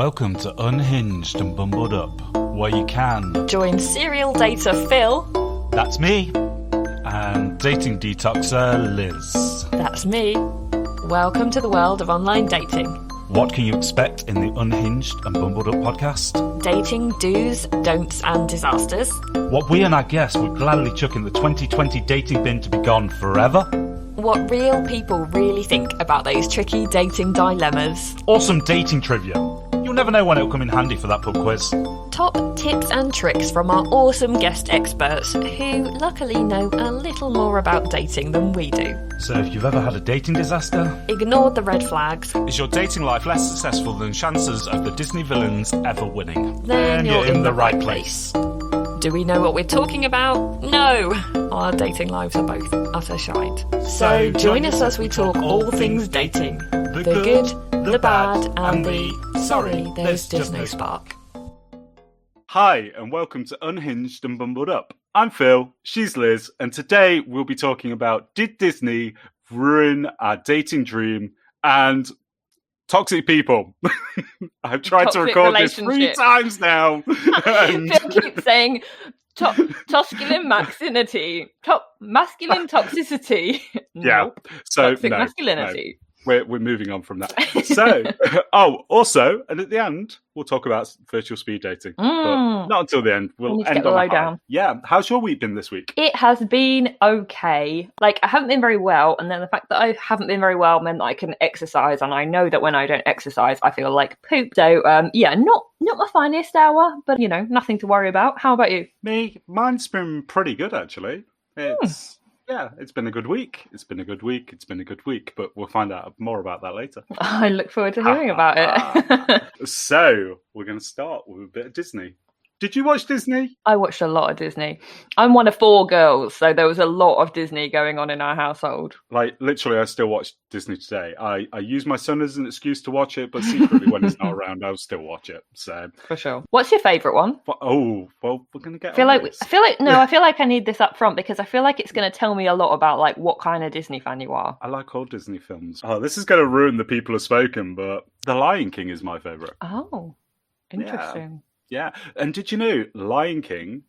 Welcome to Unhinged and Bumbled Up, where you can join serial dater Phil, that's me, and dating detoxer Liz, that's me. Welcome to the world of online dating. What can you expect in the Unhinged and Bumbled Up podcast? Dating do's, don'ts and disasters. What we and our guests would gladly chuck in the 2020 dating bin to be gone forever. What real people really think about those tricky dating dilemmas. Awesome dating trivia. You'll never know when it'll come in handy for that pub quiz. Top tips and tricks from our awesome guest experts who luckily know a little more about dating than we do. So if you've ever had a dating disaster, ignored the red flags, is your dating life less successful than chances of the Disney villains ever winning? Then you're in the right place. Do we know what we're talking about? No! Our dating lives are both utter shite. So join us as we talk all things dating. The good, the bad, and the sorry, there's just no spark. Hi, and welcome to Unhinged and Bumbled Up. I'm Phil, she's Liz, and today we'll be talking about did Disney ruin our dating dream and toxic people. I've tried to record this 3 times now. Phil keeps saying masculine masculinity, masculine toxicity. Yeah, nope. So toxic masculinity. No. We're moving on from that. So, also, and at the end, we'll talk about virtual speed dating. But not until the end. We'll end on the lowdown. Yeah. How's your week been this week? It has been okay. Like, I haven't been very well. And then the fact that I haven't been very well meant that I can exercise. And I know that when I don't exercise, I feel like poop. So, not my finest hour, but, nothing to worry about. How about you? Mine's been pretty good, actually. Yeah, it's been a good week. It's been a good week, but we'll find out more about that later. I look forward to hearing about it. So, we're going to start with a bit of Disney. Did you watch Disney? I watched a lot of Disney. I'm one of 4 girls, so there was a lot of Disney going on in our household. Like, literally, I still watch Disney today. I use my son as an excuse to watch it, but secretly, when he's not around, I'll still watch it. So for sure. What's your favourite one? Oh, well, we're going to get. I feel like I need this up front because I feel like it's going to tell me a lot about like what kind of Disney fan you are. I like all Disney films. Oh, this is going to ruin the people who've spoken, but The Lion King is my favourite. Oh, interesting. Yeah, and did you know Lion King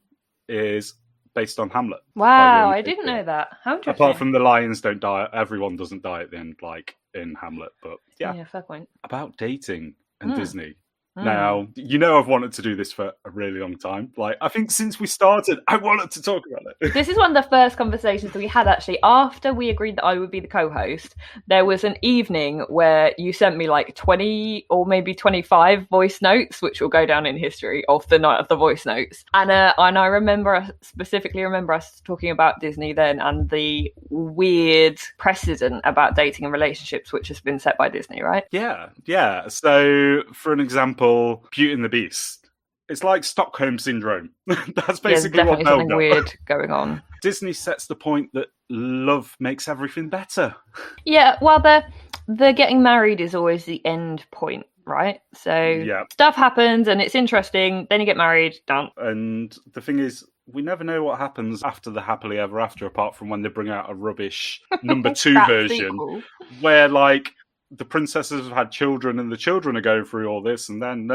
is based on Hamlet? Wow, I didn't know that. How interesting. Apart from the lions don't die, everyone doesn't die at the end, like in Hamlet. But yeah, fair point. About dating and Disney. Now, I've wanted to do this for a really long time. Like, I think since we started, I wanted to talk about it. This is one of the first conversations that we had, actually. After we agreed that I would be the co-host, there was an evening where you sent me like 20 or maybe 25 voice notes, which will go down in history of the night of the voice notes. And I specifically remember us talking about Disney then and the weird precedent about dating and relationships, which has been set by Disney, right? Yeah. So, for an example, Beauty and the Beast. It's like Stockholm Syndrome. That's basically what they'll something weird going on. Disney sets the point that love makes everything better. Yeah, well, the getting married is always the end point, right? So stuff happens and it's interesting, then you get married, done. And the thing is, we never know what happens after the happily ever after, apart from when they bring out a rubbish number 2 version sequel, where like the princesses have had children and the children are going through all this and then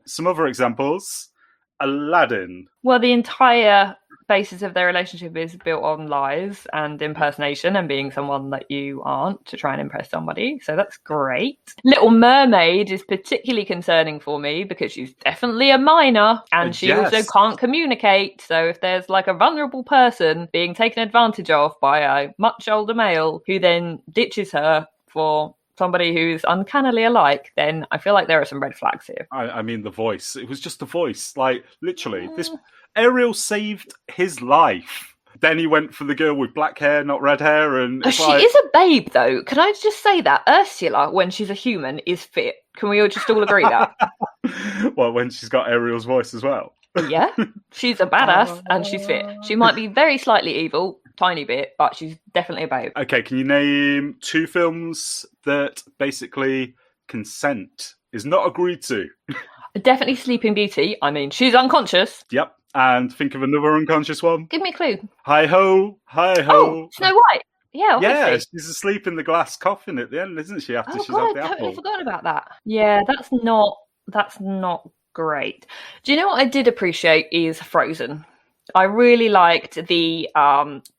Some other examples, Aladdin. Well, the entire basis of their relationship is built on lies and impersonation and being someone that you aren't to try and impress somebody. So that's great. Little Mermaid is particularly concerning for me because she's definitely a minor and she also can't communicate. So if there's like a vulnerable person being taken advantage of by a much older male who then ditches her for somebody who's uncannily alike, then I feel like there are some red flags here. I mean, the voice. It was just the voice. Like, literally, this Ariel saved his life. Then he went for the girl with black hair, not red hair. And she is a babe, though. Can I just say that? Ursula, when she's a human, is fit. Can we all just all agree that? Well, when she's got Ariel's voice as well. Yeah, she's a badass and she's fit. She might be very slightly evil, tiny bit, but she's definitely a babe. Okay, can you name 2 films that basically consent is not agreed to? Definitely Sleeping Beauty. I mean, she's unconscious. Yep. And think of another unconscious one. Give me a clue. Hi-ho, hi-ho. Oh, Snow White. Yeah, obviously. Yeah, she's asleep in the glass coffin at the end, isn't she? After she's had the I've apple. totally forgotten about that. Yeah, that's not great. Do you know what I did appreciate is Frozen. I really liked the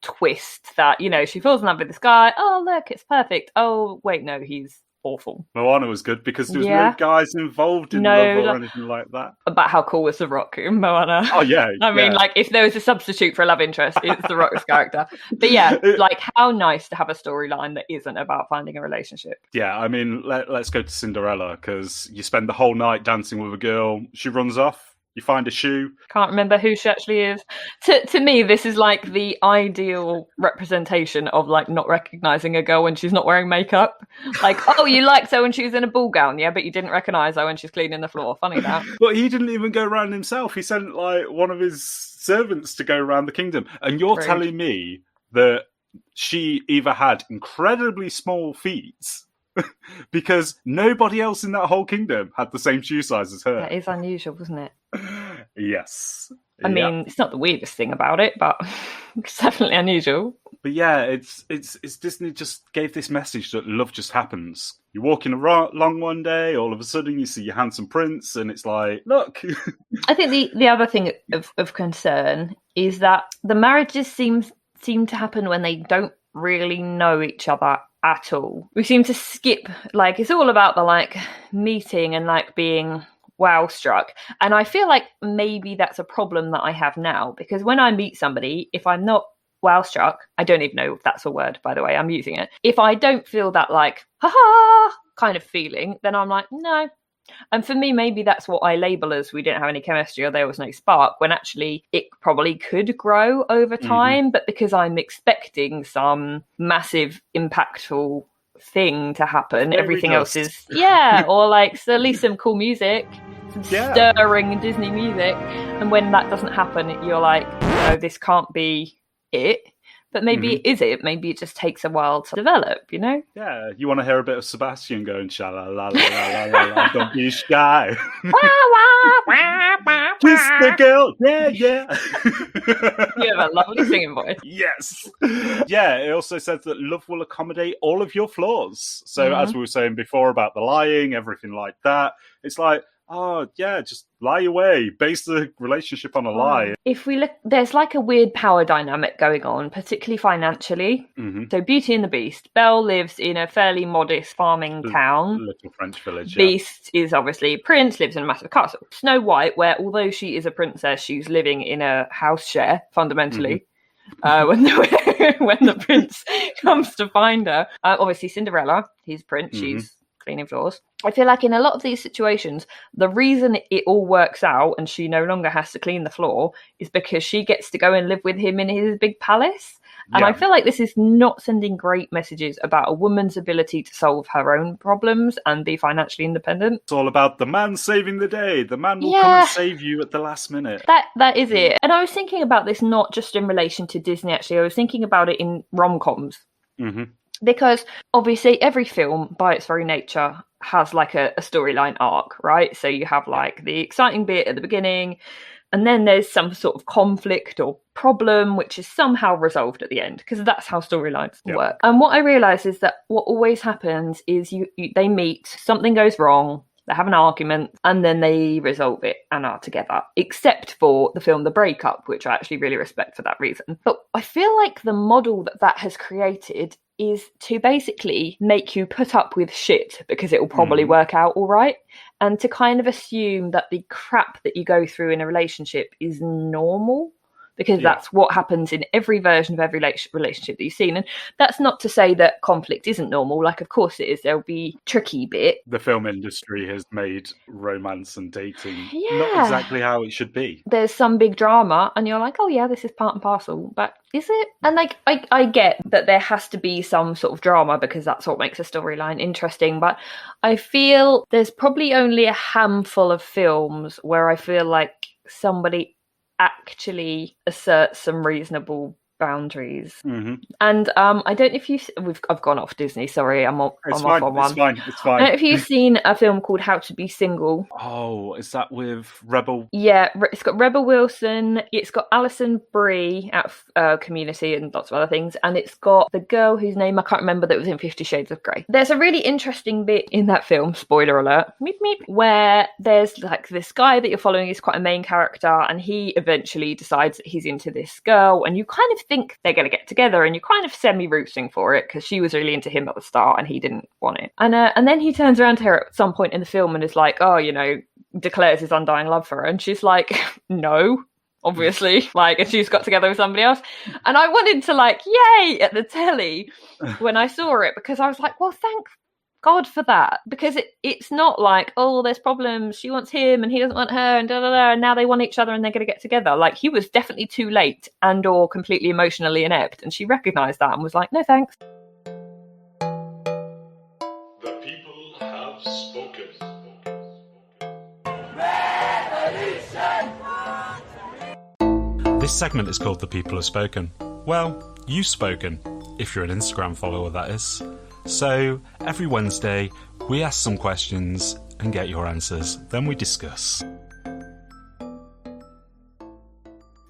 twist that, she falls in love with this guy. Oh, look, it's perfect. Oh, wait, no, he's awful. Moana was good because there was no guys involved in love or anything like that. About how cool was The Rock in Moana? Oh, yeah. I mean, if there was a substitute for a love interest, it's The Rock's character. But yeah, how nice to have a storyline that isn't about finding a relationship. Yeah, I mean, let's go to Cinderella, because you spend the whole night dancing with a girl, she runs off, you find a shoe. Can't remember who she actually is. To me, this is the ideal representation of not recognizing a girl when she's not wearing makeup. Oh, you liked her when she was in a ball gown, yeah, but you didn't recognize her when she's cleaning the floor. Funny that. But he didn't even go around himself. He sent one of his servants to go around the kingdom. And you're telling me that she either had incredibly small feet because nobody else in that whole kingdom had the same shoe size as her. That is unusual, isn't it? Yes. I mean, it's not the weirdest thing about it, but it's definitely unusual. But yeah, it's Disney just gave this message that love just happens. You're walking along one day, all of a sudden you see your handsome prince, and it's like, look. I think the other thing of concern is that the marriages seem to happen when they don't really know each other at all. We seem to skip, it's all about the meeting and being wow struck. And I feel like maybe that's a problem that I have now, because when I meet somebody, if I'm not wow struck, I don't even know if that's a word, by the way, I'm using it. If I don't feel that ha kind of feeling, then I'm like, no. And for me, maybe that's what I label as we didn't have any chemistry or there was no spark, when actually it probably could grow over time. But because I'm expecting some massive, impactful thing to happen, everything else is, or so at least some cool music, some stirring Disney music. And when that doesn't happen, you're like, no, this can't be it. But maybe it is it. Maybe it just takes a while to develop, Yeah, you want to hear a bit of Sebastian going sha-la-la-la-la-la-la, don't be shy. Kiss the girl, yeah. You have a lovely singing voice. Yes. Yeah, it also says that love will accommodate all of your flaws. So as we were saying before about the lying, everything like that, it's oh, yeah, just lie away. Base the relationship on a lie. If we look, there's a weird power dynamic going on, particularly financially. So Beauty and the Beast. Belle lives in a fairly modest farming town. Little French village, Beast is obviously a prince, lives in a massive castle. Snow White, where although she is a princess, she's living in a house share, fundamentally. When the prince comes to find her. Obviously Cinderella, he's prince, she's cleaning floors. I feel like in a lot of these situations, the reason it all works out and she no longer has to clean the floor is because she gets to go and live with him in his big palace. And I feel like this is not sending great messages about a woman's ability to solve her own problems and be financially independent. It's all about the man saving the day. The man will come and save you at the last minute. That is it. And I was thinking about this not just in relation to Disney, actually. I was thinking about it in rom-coms. Because obviously every film by its very nature has a storyline arc, right? So you have the exciting bit at the beginning, and then there's some sort of conflict or problem which is somehow resolved at the end, because that's how storylines work. And what I realised is that what always happens is they meet, something goes wrong, they have an argument, and then they resolve it and are together. Except for the film The Breakup, which I actually really respect for that reason. But I feel like the model that has created is to basically make you put up with shit because it will probably work out all right, and to kind of assume that the crap that you go through in a relationship is normal, because that's what happens in every version of every relationship that you've seen. And that's not to say that conflict isn't normal. Of course it is. There'll be tricky bit. The film industry has made romance and dating not exactly how it should be. There's some big drama and you're like, oh yeah, this is part and parcel. But is it? And I get that there has to be some sort of drama because that's what makes a storyline interesting. But I feel there's probably only a handful of films where I feel like somebody actually asserts some reasonable boundaries. Mm-hmm. And I don't know if I've gone off Disney. Sorry, I'm off on one. It's fine. I don't know if you've seen a film called How to Be Single. Oh, is that with Rebel? Yeah, it's got Rebel Wilson. It's got Alison Brie out of Community and lots of other things. And it's got the girl whose name I can't remember that was in 50 Shades of Grey. There's a really interesting bit in that film, spoiler alert, meep, meep, where there's like this guy that you're following is quite a main character, and he eventually decides that he's into this girl, and you kind of think they're going to get together, and you're kind of semi-rooting for it because she was really into him at the start and he didn't want it. And then he turns around to her at some point in the film and is like, oh, you know, declares his undying love for her, and she's like, no, obviously, like, and she's got together with somebody else. And I wanted to like yay at the telly when I saw it, because I was like, well, thank God for that, because it's not like, oh, there's problems, she wants him and he doesn't want her, and da da da, and now they want each other and they're going to get together. Like, he was definitely too late and or completely emotionally inept, and she recognized that and was like, no thanks. The people have spoken. This segment is called The People Have Spoken. Well, you've spoken, if you're an Instagram follower, that is. So, every Wednesday, we ask some questions and get your answers, then we discuss.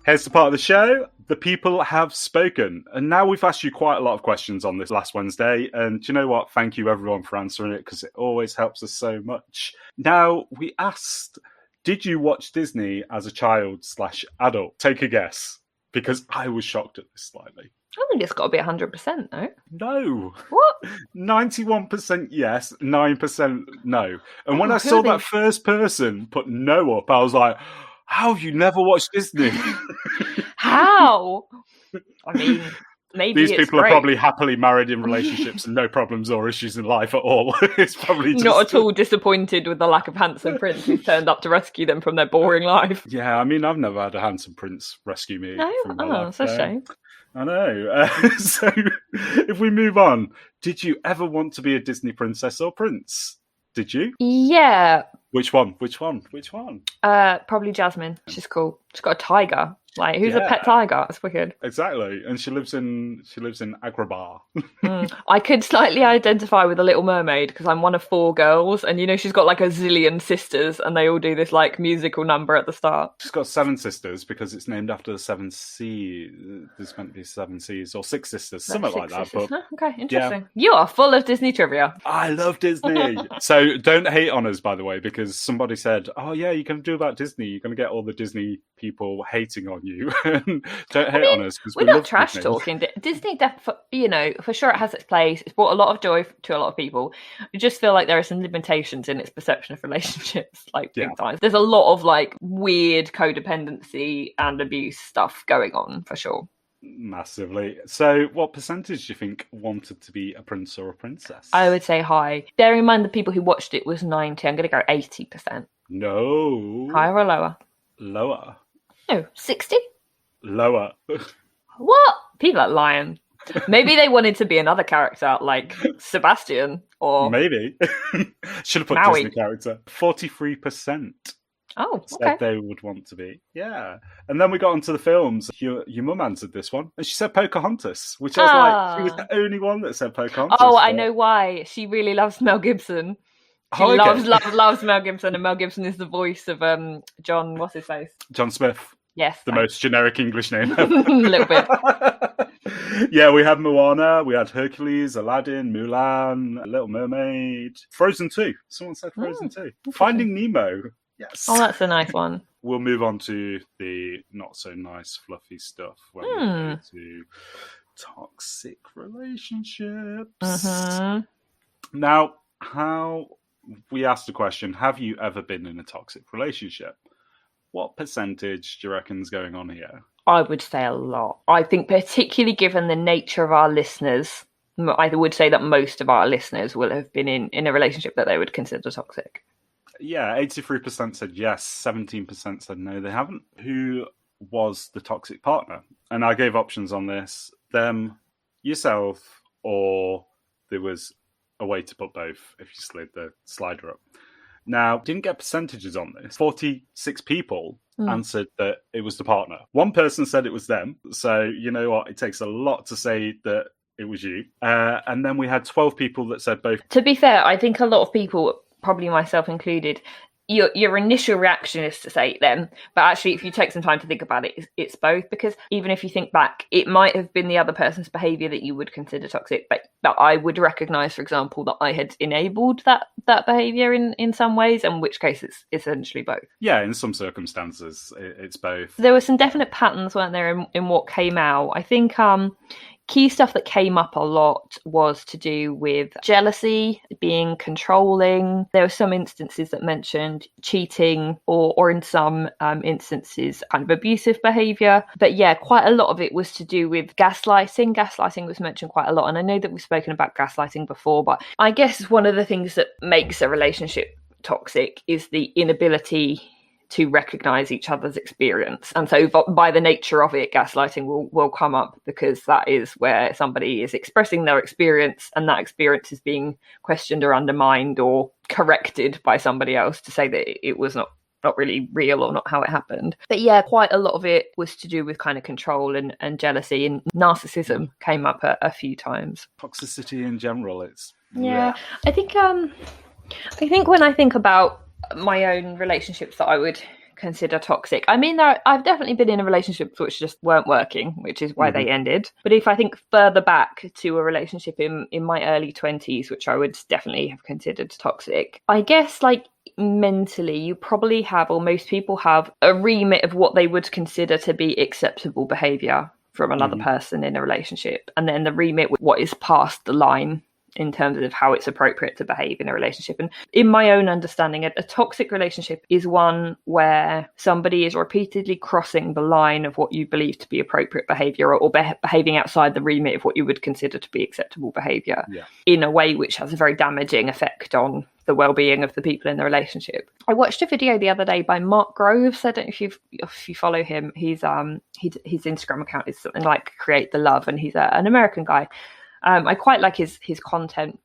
Here's the part of the show. The people have spoken. And now we've asked you quite a lot of questions on this last Wednesday. And do you know what? Thank you, everyone, for answering it, because it always helps us so much. Now, we asked, did you watch Disney as a child/adult? Take a guess, because I was shocked at this slightly. I think it's got to be 100%, though. No. What? 91% yes, 9% no. And when I saw that first person put no up, I was like, how have you never watched Disney? How? I mean, maybe these it's people great. are probably happily married in relationships and no problems or issues in life at all. It's probably just... not at all disappointed with the lack of handsome prince who's turned up to rescue them from their boring life. Yeah, I mean, I've never had a handsome prince rescue me. No? From my Oh, life. that's a shame. I know. So, if we move on, did you ever want to be a Disney princess or prince? Did you? Yeah. Which one? Probably Jasmine. She's cool. She's got a tiger. Like, who's a pet tiger? That's wicked. Exactly. And she lives in Agrabah. I could slightly identify with the Little Mermaid because I'm one of 4 girls, and you know she's got like a zillion sisters, and they all do this like musical number at the start. She's got 7 sisters because it's named after the 7 seas. There's meant to be 7 seas or 6 sisters, something like that. But okay, interesting. Yeah. You are full of Disney trivia. I love Disney. So don't hate on us, by the way, because somebody said, "Oh yeah, you can do about Disney. You're going to get all the Disney people hating on you." Don't hate on us because we're not trash talking. Disney, you know, for sure it has its place. It's brought a lot of joy to a lot of people. I just feel like there are some limitations in its perception of relationships, like big time. There's a lot of like weird codependency and abuse stuff going on for sure. Massively. So what percentage do you think wanted to be a prince or a princess? I would say high. Bearing in mind the people who watched it was 90. I'm going to go 80%. No. Higher or lower? Lower. No, 60? Lower. What? People are lying. Maybe they wanted to be another character like Sebastian or... Maybe. Should have put Maui. Disney character. 43%. Oh, said okay. they would want to be. Yeah. And then we got onto the films. Your mum answered this one. And she said Pocahontas, which I was like, she was the only one that said Pocahontas. Oh, I know why. She really loves Mel Gibson. She loves Mel Gibson, and Mel Gibson is the voice of John, what's his face? John Smith. Yes. The most generic English name a little bit. Yeah, we had Moana, we had Hercules, Aladdin, Mulan, Little Mermaid, Frozen 2. Someone said Frozen 2. Finding Nemo. Yes. Oh, that's a nice one. We'll move on to the not so nice, fluffy stuff when we go to toxic relationships. Now, we asked the question, have you ever been in a toxic relationship? What percentage do you reckon is going on here? I would say a lot. I think particularly given the nature of our listeners, I would say that most of our listeners will have been in a relationship that they would consider toxic. Yeah, 83% said yes, 17% said no, they haven't. Who was the toxic partner? And I gave options on this. Them, yourself, or there was a way to put both if you slid the slider up. Now, didn't get percentages on this. 46 people answered that it was the partner. One person said it was them. So, you know what? It takes a lot to say that it was you. And then we had 12 people that said both. To be fair, I think a lot of people, probably myself included, your initial reaction is to say them, but actually if you take some time to think about it, it's both, because even if you think back, it might have been the other person's behaviour that you would consider toxic, but I would recognise, for example, that I had enabled that behaviour in some ways, in which case it's essentially both. Yeah, in some circumstances, it's both. There were some definite patterns, weren't there, in what came out. I think key stuff that came up a lot was to do with jealousy, being controlling. There were some instances that mentioned cheating or in some instances kind of abusive behaviour. But yeah, quite a lot of it was to do with gaslighting. Gaslighting was mentioned quite a lot. And I know that we've spoken about gaslighting before, but I guess one of the things that makes a relationship toxic is the inability to recognise each other's experience. And so by the nature of it, gaslighting will come up, because that is where somebody is expressing their experience, and that experience is being questioned or undermined or corrected by somebody else to say that it was not really real or not how it happened. But yeah, quite a lot of it was to do with kind of control and jealousy, and narcissism came up a few times. Toxicity in general, it's... Yeah. I think when I think about my own relationships that I would consider toxic, I mean, I've definitely been in relationships which just weren't working, which is why they ended. But if I think further back to a relationship in my early 20s, which I would definitely have considered toxic, I guess like mentally you probably have, or most people have, a remit of what they would consider to be acceptable behaviour from another person in a relationship, and then the remit with what is past the line in terms of how it's appropriate to behave in a relationship. And in my own understanding, a toxic relationship is one where somebody is repeatedly crossing the line of what you believe to be appropriate behaviour, or behaving outside the remit of what you would consider to be acceptable behaviour, in a way which has a very damaging effect on the well-being of the people in the relationship. I watched a video the other day by Mark Groves. I don't know if you follow him. His Instagram account is something like Create the Love, and he's an American guy. I quite like his content,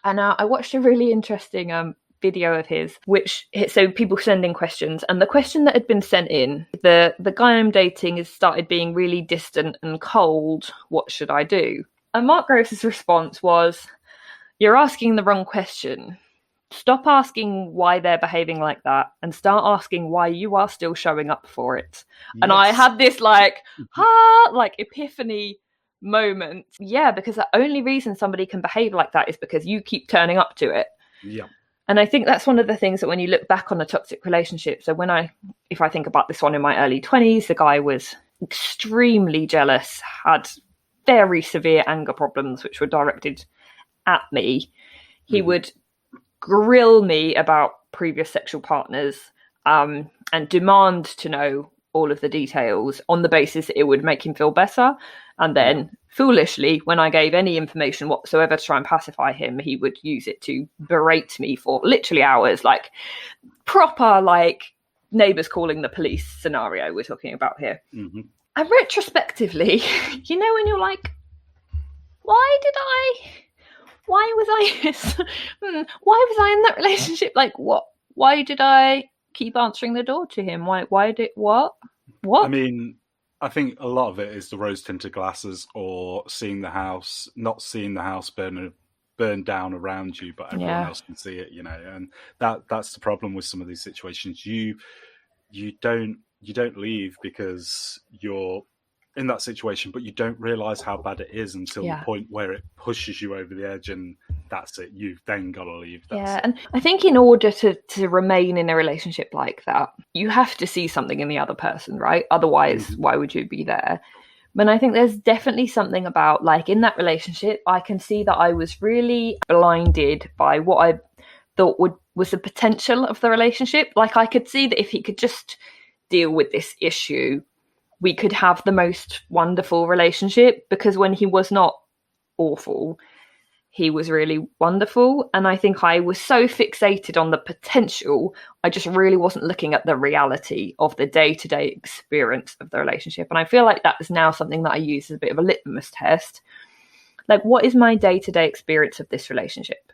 and I watched a really interesting video of his, so people send in questions, and the question that had been sent in, the guy I'm dating has started being really distant and cold. What should I do? And Mark Groves' response was, "You're asking the wrong question. Stop asking why they're behaving like that and start asking why you are still showing up for it." Yes. And I had this like epiphany moment. Yeah, because the only reason somebody can behave like that is because you keep turning up to it. Yeah. And I think that's one of the things that when you look back on a toxic relationship, so if I think about this one in my early 20s, the guy was extremely jealous, had very severe anger problems which were directed at me. He would grill me about previous sexual partners, and demand to know all of the details on the basis that it would make him feel better. And then foolishly, when I gave any information whatsoever to try and pacify him, he would use it to berate me for literally hours, like proper like neighbours calling the police scenario we're talking about here. And retrospectively, you know, when you're like, why was I in that relationship? Like, why did I keep answering the door to him? What? I mean, I think a lot of it is the rose-tinted glasses, or not seeing the house burn down around you, but everyone else can see it, you know. And that's the problem with some of these situations. You don't leave because you're in that situation, but you don't realise how bad it is until the point where it pushes you over the edge, and that's it. You've then got to leave. And I think in order to remain in a relationship like that, you have to see something in the other person, right? Otherwise, why would you be there? But I think there's definitely something about, like, in that relationship, I can see that I was really blinded by what I thought was the potential of the relationship. Like, I could see that if he could just deal with this issue, we could have the most wonderful relationship, because when he was not awful, he was really wonderful. And I think I was so fixated on the potential, I just really wasn't looking at the reality of the day-to-day experience of the relationship. And I feel like that is now something that I use as a bit of a litmus test. Like, what is my day-to-day experience of this relationship?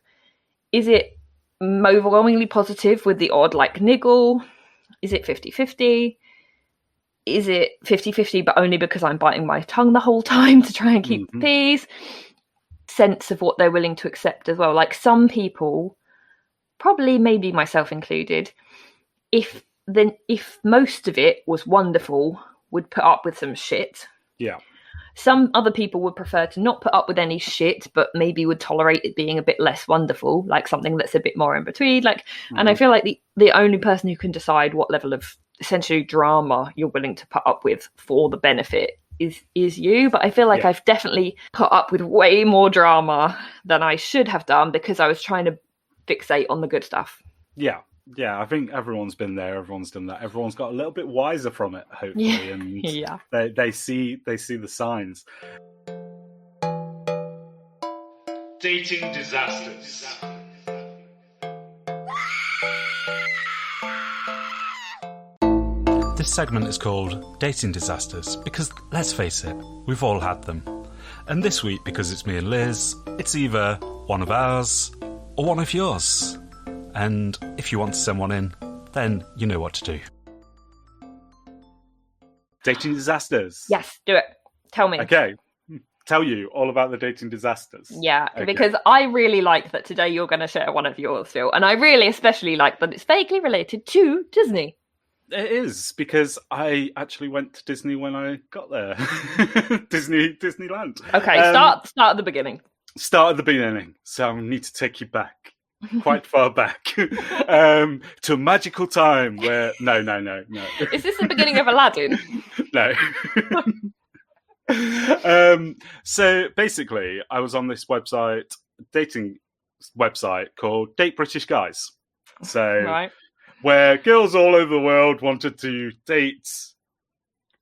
Is it overwhelmingly positive with the odd like niggle? Is it 50-50? is it 50-50, but only because I'm biting my tongue the whole time to try and keep the peace? Sense of what they're willing to accept as well. Like some people, probably maybe myself included, if most of it was wonderful, would put up with some shit. Yeah. Some other people would prefer to not put up with any shit, but maybe would tolerate it being a bit less wonderful, like something that's a bit more in between. Like, and I feel like the only person who can decide what level of essentially drama you're willing to put up with for the benefit is you. But I feel like I've definitely put up with way more drama than I should have done because I was trying to fixate on the good stuff. Yeah. Yeah, I think everyone's been there. Everyone's done that. Everyone's got a little bit wiser from it, hopefully, and they see the signs. Dating disasters. This segment is called Dating Disasters because, let's face it, we've all had them. And this week, because it's me and Liz, it's either one of ours or one of yours. And if you want to send one in, then you know what to do. Dating disasters. Yes, do it. Tell me. Okay. Tell you all about the dating disasters. Yeah, because I really like that today you're going to share one of yours, Phil. And I really especially like that it's vaguely related to Disney. It is, because I actually went to Disney when I got there. Disneyland. Okay, start at the beginning. Start at the beginning. So I need to take you back. Quite far back to a magical time where no. Is this the beginning of Aladdin? No. So basically, I was on this dating website called Date British Guys. So where girls all over the world wanted to date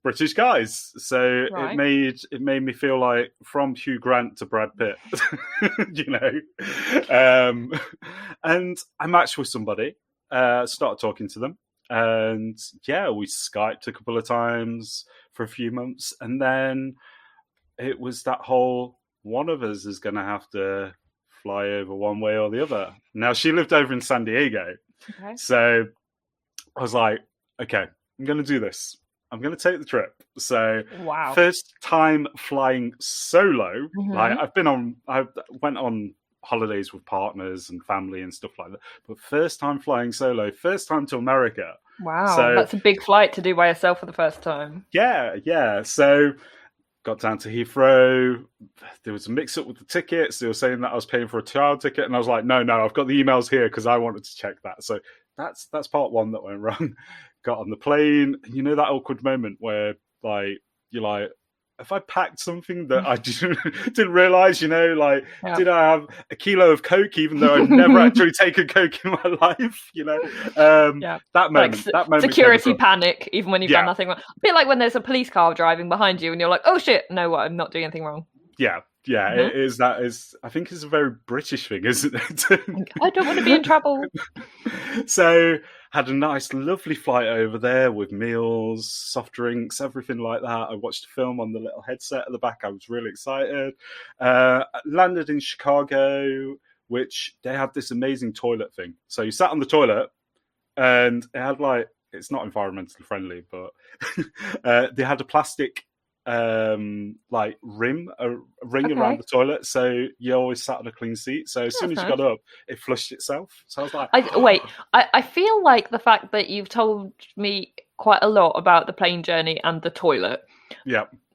British guys. So it made me feel like from Hugh Grant to Brad Pitt, you know. And I matched with somebody, started talking to them, and we Skyped a couple of times for a few months, and then it was that whole one of us is going to have to fly over one way or the other. Now she lived over in San Diego, so I was like, okay, I'm going to do this. I'm going to take the trip. So first time flying solo. Like I went on holidays with partners and family and stuff like that. But first time flying solo, first time to America. Wow, so, that's a big flight to do by yourself for the first time. Yeah. So got down to Heathrow. There was a mix-up with the tickets. They were saying that I was paying for a child ticket. And I was like, no, I've got the emails here because I wanted to check that. So that's part one that went wrong. Got on the plane, and you know that awkward moment where like you're like, if I packed something that I didn't realize, you know, like did I have a kilo of Coke even though I've never actually taken Coke in my life, you know? That moment, like security panic, even when you've done nothing wrong. A bit like when there's a police car driving behind you and you're like, oh shit, no, I'm not doing anything wrong. Yeah, it is. I think it's a very British thing, isn't it? I don't want to be in trouble. So had a nice, lovely flight over there with meals, soft drinks, everything like that. I watched a film on the little headset at the back. I was really excited. Landed in Chicago, which they had this amazing toilet thing. So you sat on the toilet and it had it's not environmentally friendly, but they had a plastic ring around the toilet, so you always sat on a clean seat. So as soon as you got up, it flushed itself. So I was like, I feel like the fact that you've told me quite a lot about the plane journey and the toilet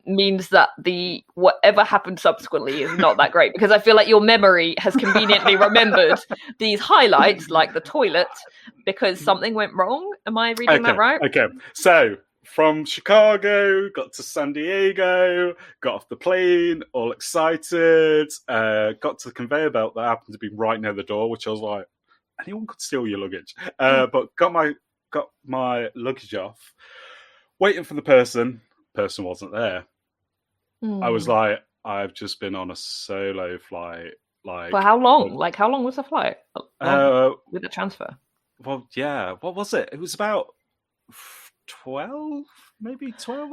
means that the whatever happened subsequently is not that great, because I feel like your memory has conveniently remembered these highlights like the toilet because something went wrong. Am I reading that right? Okay, so from Chicago, got to San Diego, got off the plane, all excited, got to the conveyor belt that happened to be right near the door, which I was like, anyone could steal your luggage. But got my luggage off, waiting for the person wasn't there. I was like, I've just been on a solo flight. For how long? Like, how long was the flight? With the transfer? Well, yeah. What was it? It was about 12 hours.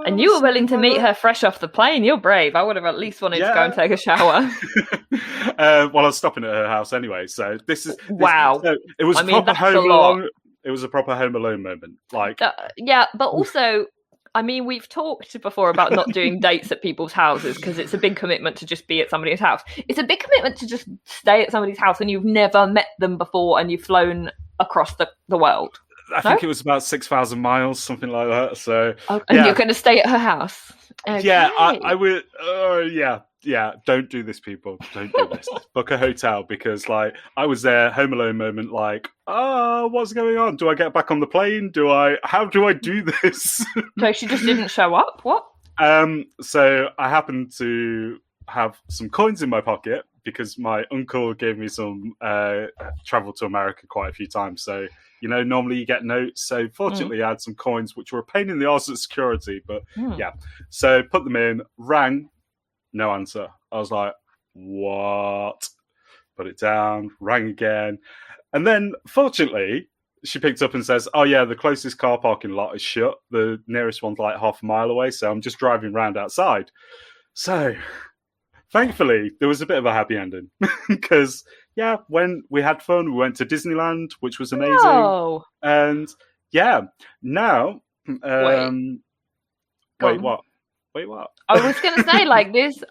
And you were willing to meet her fresh off the plane. You're brave. I would have at least wanted to go and take a shower. Well, I was stopping at her house anyway. So this is wow. It was proper Home Alone. It was a proper Home Alone moment. Like but also I mean, we've talked before about not doing dates at people's houses because it's a big commitment to just be at somebody's house. It's a big commitment to just stay at somebody's house and you've never met them before and you've flown across the world. I think it was about 6,000 miles, something like that. So, and you're going to stay at her house. Okay. Yeah, I would. Yeah. Don't do this, people. Don't do this. Book a hotel because, like, I was there, Home Alone moment. Like, what's going on? Do I get back on the plane? How do I do this? So she just didn't show up. What? So I happened to have some coins in my pocket because my uncle gave me some travel to America quite a few times. So, normally you get notes. So fortunately, I had some coins, which were a pain in the arse at security. But yeah, so put them in, rang, no answer. I was like, what? Put it down, rang again. And then fortunately, she picked up and says, oh yeah, the closest car parking lot is shut. The nearest one's like half a mile away. So I'm just driving round outside. So thankfully, there was a bit of a happy ending because, yeah, when we had fun, we went to Disneyland, which was amazing. Oh. And yeah, now, Wait, what? Wait, what? I was going to say, like, this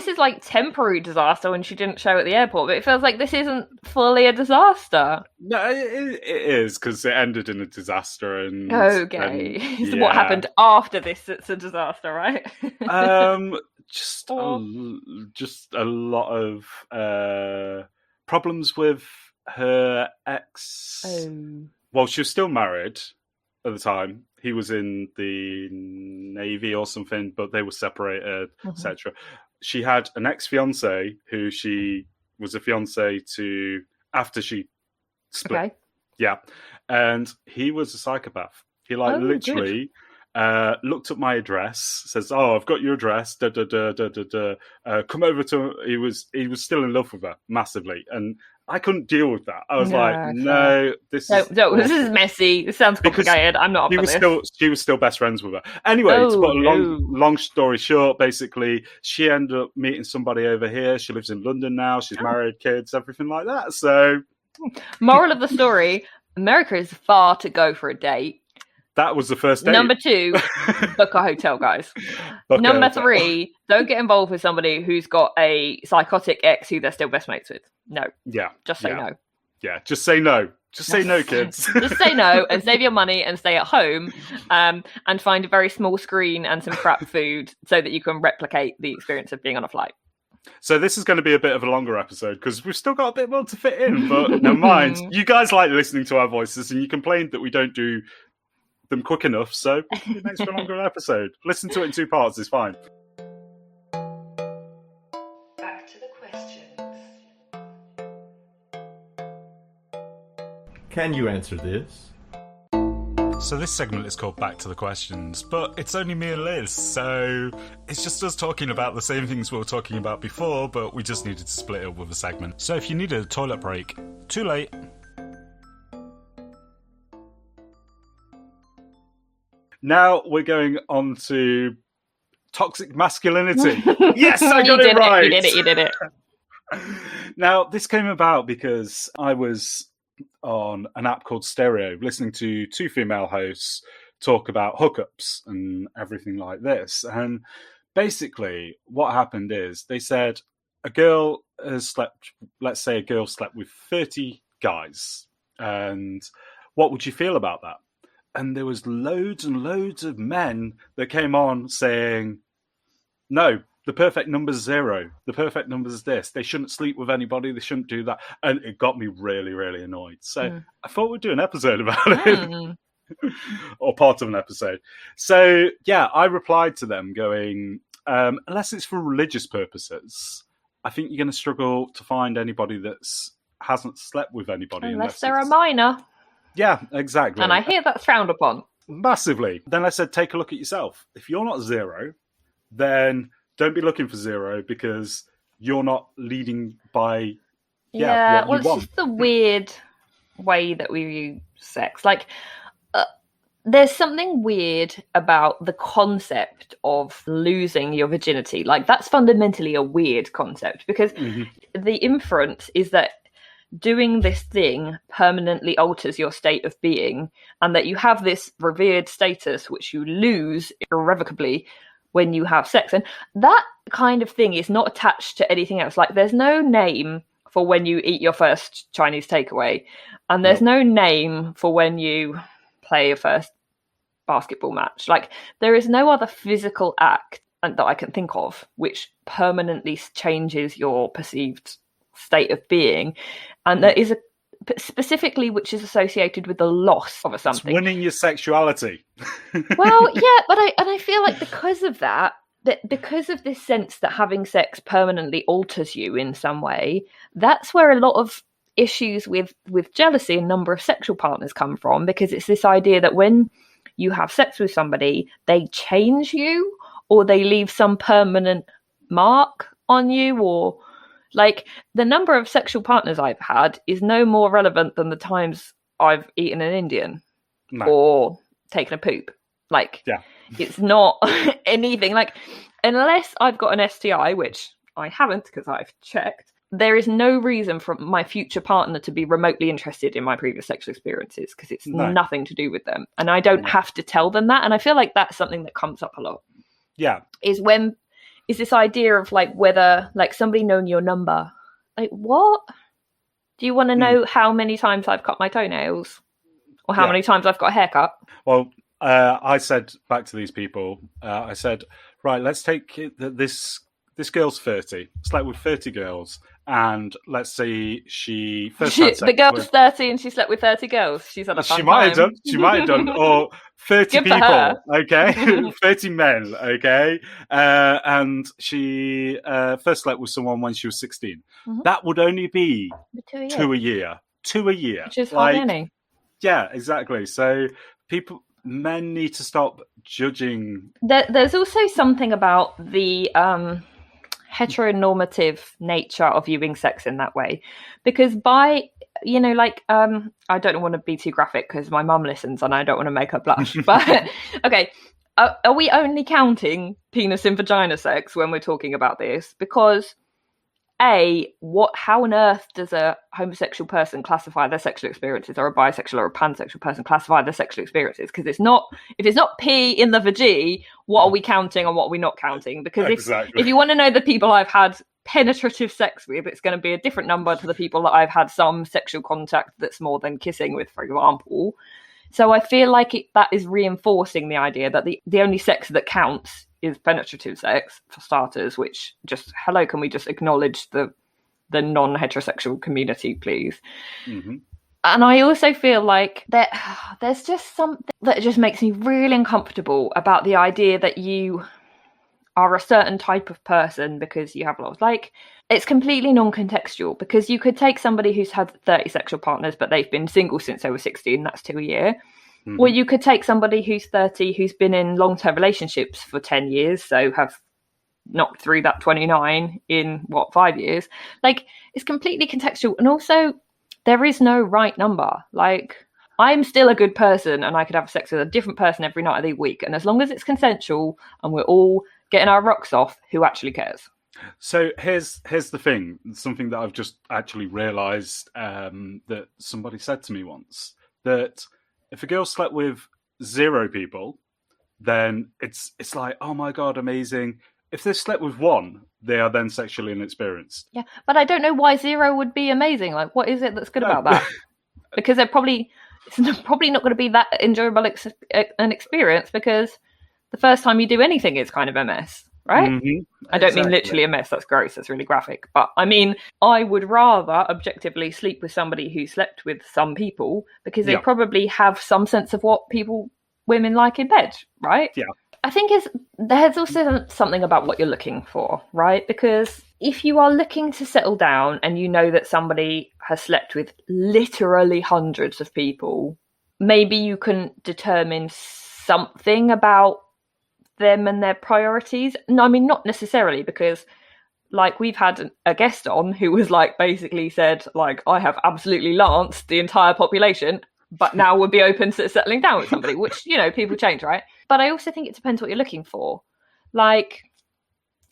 is like temporary disaster when she didn't show at the airport, but it feels like this isn't fully a disaster. No, it is because it ended in a disaster. And okay, and, so what happened after this? It's a disaster, right? Just a lot of problems with her ex. Well, she was still married at the time. He was in the Navy or something, but they were separated, etc. She had an ex-fiance who she was a fiance to after she split. Okay. Yeah. And he was a psychopath. He literally looked up my address, says, "Oh, I've got your address. Come over to." He was still in love with her massively, and I couldn't deal with that. I was no, this is messy. This sounds complicated. I'm not. She was still best friends with her. Anyway, to put a long story short, basically, she ended up meeting somebody over here. She lives in London now. She's married, kids, everything like that. So, moral of the story: America is far to go for a date. That was the first date. Number 2, book a hotel, guys. Number 3, don't get involved with somebody who's got a psychotic ex who they're still best mates with. No. Yeah. Just say no. Yeah, just say no. Just say no, kids. Just say no and save your money and stay at home and find a very small screen and some crap food so that you can replicate the experience of being on a flight. So this is going to be a bit of a longer episode because we've still got a bit more to fit in, but never mind. You guys like listening to our voices and you complained that we don't do them quick enough, so it makes for a longer episode. Listen to it in 2 parts, it's fine. Back to the questions. Can you answer this? So this segment is called Back to the Questions, but it's only me and Liz, so it's just us talking about the same things we were talking about before, but we just needed to split it up with a segment. So if you needed a toilet break, too late. Now we're going on to toxic masculinity. Yes, I got it right. You did it. Now, this came about because I was on an app called Stereo, listening to 2 female hosts talk about hookups and everything like this. And basically, what happened is they said a girl has slept, let's say a girl slept with 30 guys. And what would you feel about that? And there was loads and loads of men that came on saying, no, the perfect number is 0. The perfect number is this. They shouldn't sleep with anybody. They shouldn't do that. And it got me really, really annoyed. So I thought we'd do an episode about it. Or part of an episode. So, yeah, I replied to them going, unless it's for religious purposes, I think you're going to struggle to find anybody that hasn't slept with anybody. Unless they're a minor. Yeah, exactly. And I hear that's frowned upon. Massively. Then I said, take a look at yourself. If you're not 0, then don't be looking for 0 because you're not leading by what you want. It's just the weird way that we view sex. Like, there's something weird about the concept of losing your virginity. Like, that's fundamentally a weird concept because the inference is that doing this thing permanently alters your state of being, and that you have this revered status which you lose irrevocably when you have sex. And that kind of thing is not attached to anything else. Like, there's no name for when you eat your first Chinese takeaway, and there's no name for when you play your first basketball match. Like, there is no other physical act that I can think of which permanently changes your perceived state of being, and there is a specifically which is associated with the loss of something. It's winning your sexuality. Well, yeah, but I feel like because of that because of this sense that having sex permanently alters you in some way, that's where a lot of issues with jealousy and number of sexual partners come from, because it's this idea that when you have sex with somebody, they change you, or they leave some permanent mark on you, or like the number of sexual partners I've had is no more relevant than the times I've eaten an Indian or taken a poop. Like, it's not anything. Like, unless I've got an STI, which I haven't because I've checked, there is no reason for my future partner to be remotely interested in my previous sexual experiences, because it's nothing to do with them. And I don't have to tell them that. And I feel like that's something that comes up a lot. Yeah. Is this idea of like whether like somebody knowing your number. Like, what? Do you want to know how many times I've cut my toenails? Or how many times I've got a haircut? Well, I said back to these people, I said, right, let's take this girl's 30. Slept with 30 girls. And let's say she first had sex the girl's 30 and she slept with 30 girls. She's had a fun time. She might have done. Or 30 Good people, okay? 30 men, okay? And she first slept with someone when she was 16. Mm-hmm. That would only be 2 a year. 2 a year. Which is hardly any. Yeah, exactly. So men need to stop judging. There's also something about the heteronormative nature of viewing sex in that way, because by I don't want to be too graphic because my mum listens and I don't want to make her blush, but okay, are we only counting penis and vagina sex when we're talking about this? Because how on earth does a homosexual person classify their sexual experiences, or a bisexual or a pansexual person classify their sexual experiences? Because if it's not P in the vagina, what are we counting and what are we not counting? Because if you want to know the people I've had penetrative sex with, it's going to be a different number to the people that I've had some sexual contact that's more than kissing with, for example. So I feel like that is reinforcing the idea that the only sex that counts is penetrative sex, for starters, which can we just acknowledge the non-heterosexual community, please? Mm-hmm. And I also feel like there's just something that just makes me really uncomfortable about the idea that you are a certain type of person because you have lots. Like, it's completely non-contextual, because you could take somebody who's had 30 sexual partners, but they've been single since they were 16, that's 2 a year. Mm-hmm. Or you could take somebody who's 30 who's been in long-term relationships for 10 years, so have knocked through that 29 in 5 years. Like, it's completely contextual. And also, there is no right number. Like, I'm still a good person and I could have sex with a different person every night of the week, and as long as it's consensual and we're all getting our rocks off, who actually cares? So here's the thing, something that I've just actually realised that somebody said to me once, that if a girl slept with 0 people, then it's like, oh my God, amazing. If they slept with 1, they are then sexually inexperienced. Yeah, but I don't know why 0 would be amazing. Like, what is it that's good about that? Because it's probably not going to be that enjoyable an experience, because the first time you do anything is kind of a mess, right? Mm-hmm. I don't mean literally a mess. That's gross. That's really graphic. But I mean, I would rather objectively sleep with somebody who slept with some people, because they probably have some sense of what women like in bed, right? Yeah. I think there's also something about what you're looking for, right? Because if you are looking to settle down and you know that somebody has slept with literally hundreds of people, maybe you can determine something about them and their priorities. No, I mean, not necessarily, because like we've had a guest on who was like basically said like, I have absolutely lanced the entire population, but now would be open to settling down with somebody, which, people change, right? But I also think it depends what you're looking for. Like,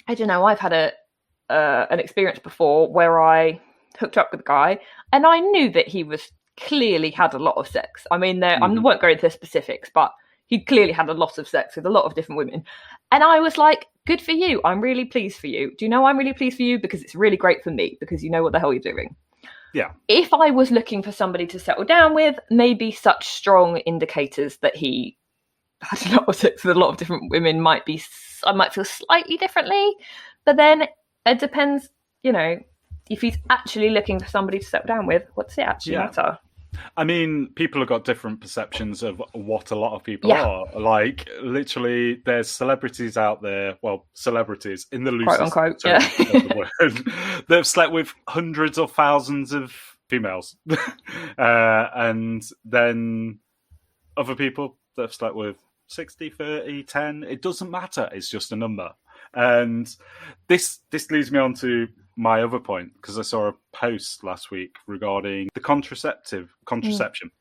I don't know, I've had an experience before where I hooked up with a guy, and I knew that he was clearly had a lot of sex. I mean, I won't go into the specifics, but he clearly had a lot of sex with a lot of different women. And I was like, good for you. I'm really pleased for you. Do you know I'm really pleased for you? Because it's really great for me, because you know what the hell you're doing. Yeah. If I was looking for somebody to settle down with, maybe such strong indicators that he had a lot of sex with a lot of different women I might feel slightly differently. But then it depends, you know, if he's actually looking for somebody to settle down with, what's it actually matter? I mean, people have got different perceptions of what a lot of people are. Like, literally, there's celebrities out there, well, celebrities in the loosest quote unquote, term of the word, that have slept with hundreds or thousands of females. And then other people that have slept with 60, 30, 10. It doesn't matter. It's just a number. And this leads me on to my other point, because I saw a post last week regarding the contraception.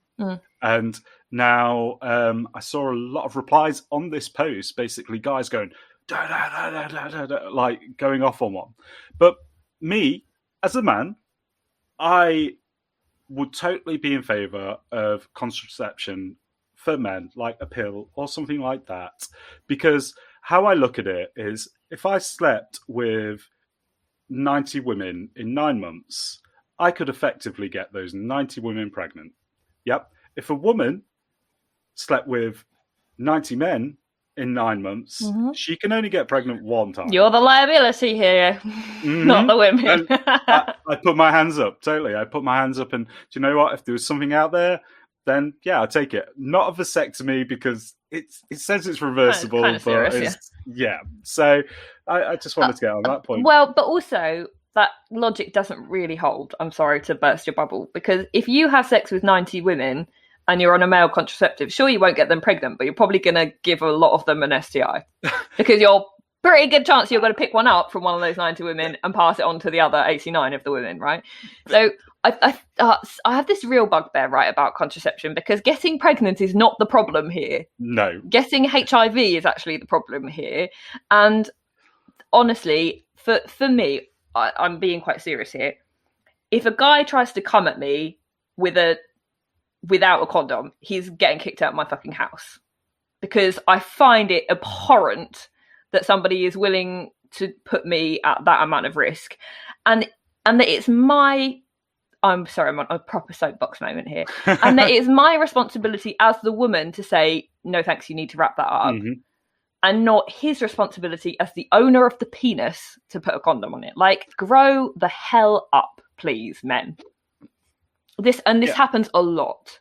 And now I saw a lot of replies on this post, basically guys going, like going off on one. But me, as a man, I would totally be in favour of contraception for men, like a pill or something like that. Because how I look at it is, if I slept with 90 women in 9 months, I could effectively get those 90 women pregnant. Yep. If a woman slept with 90 men in 9 months, she can only get pregnant one time. You're the liability here, not the women. I put my hands up, totally. I put my hands up, and do you know what? If there was something out there, then yeah, I'll take it. Not a vasectomy, because it says it's reversible, kind of but serious, yeah. So I just wanted to get on that point. Well, but also that logic doesn't really hold. I'm sorry to burst your bubble, because if you have sex with 90 women and you're on a male contraceptive, sure, you won't get them pregnant, but you're probably going to give a lot of them an STI, because you're pretty good chance you're going to pick one up from one of those 90 women and pass it on to the other 89 of the women, right? So I have this real bugbear, right, about contraception, because getting pregnant is not the problem here. No. Getting HIV is actually the problem here. And honestly, for me, I'm being quite serious here. If a guy tries to come at me without a condom, he's getting kicked out of my fucking house. Because I find it abhorrent that somebody is willing to put me at that amount of risk. And that it's my... I'm sorry, I'm on a proper soapbox moment here. And that it's my responsibility as the woman to say, no thanks, you need to wrap that up. And not his responsibility as the owner of the penis to put a condom on it. Like, grow the hell up, please, men. This happens a lot.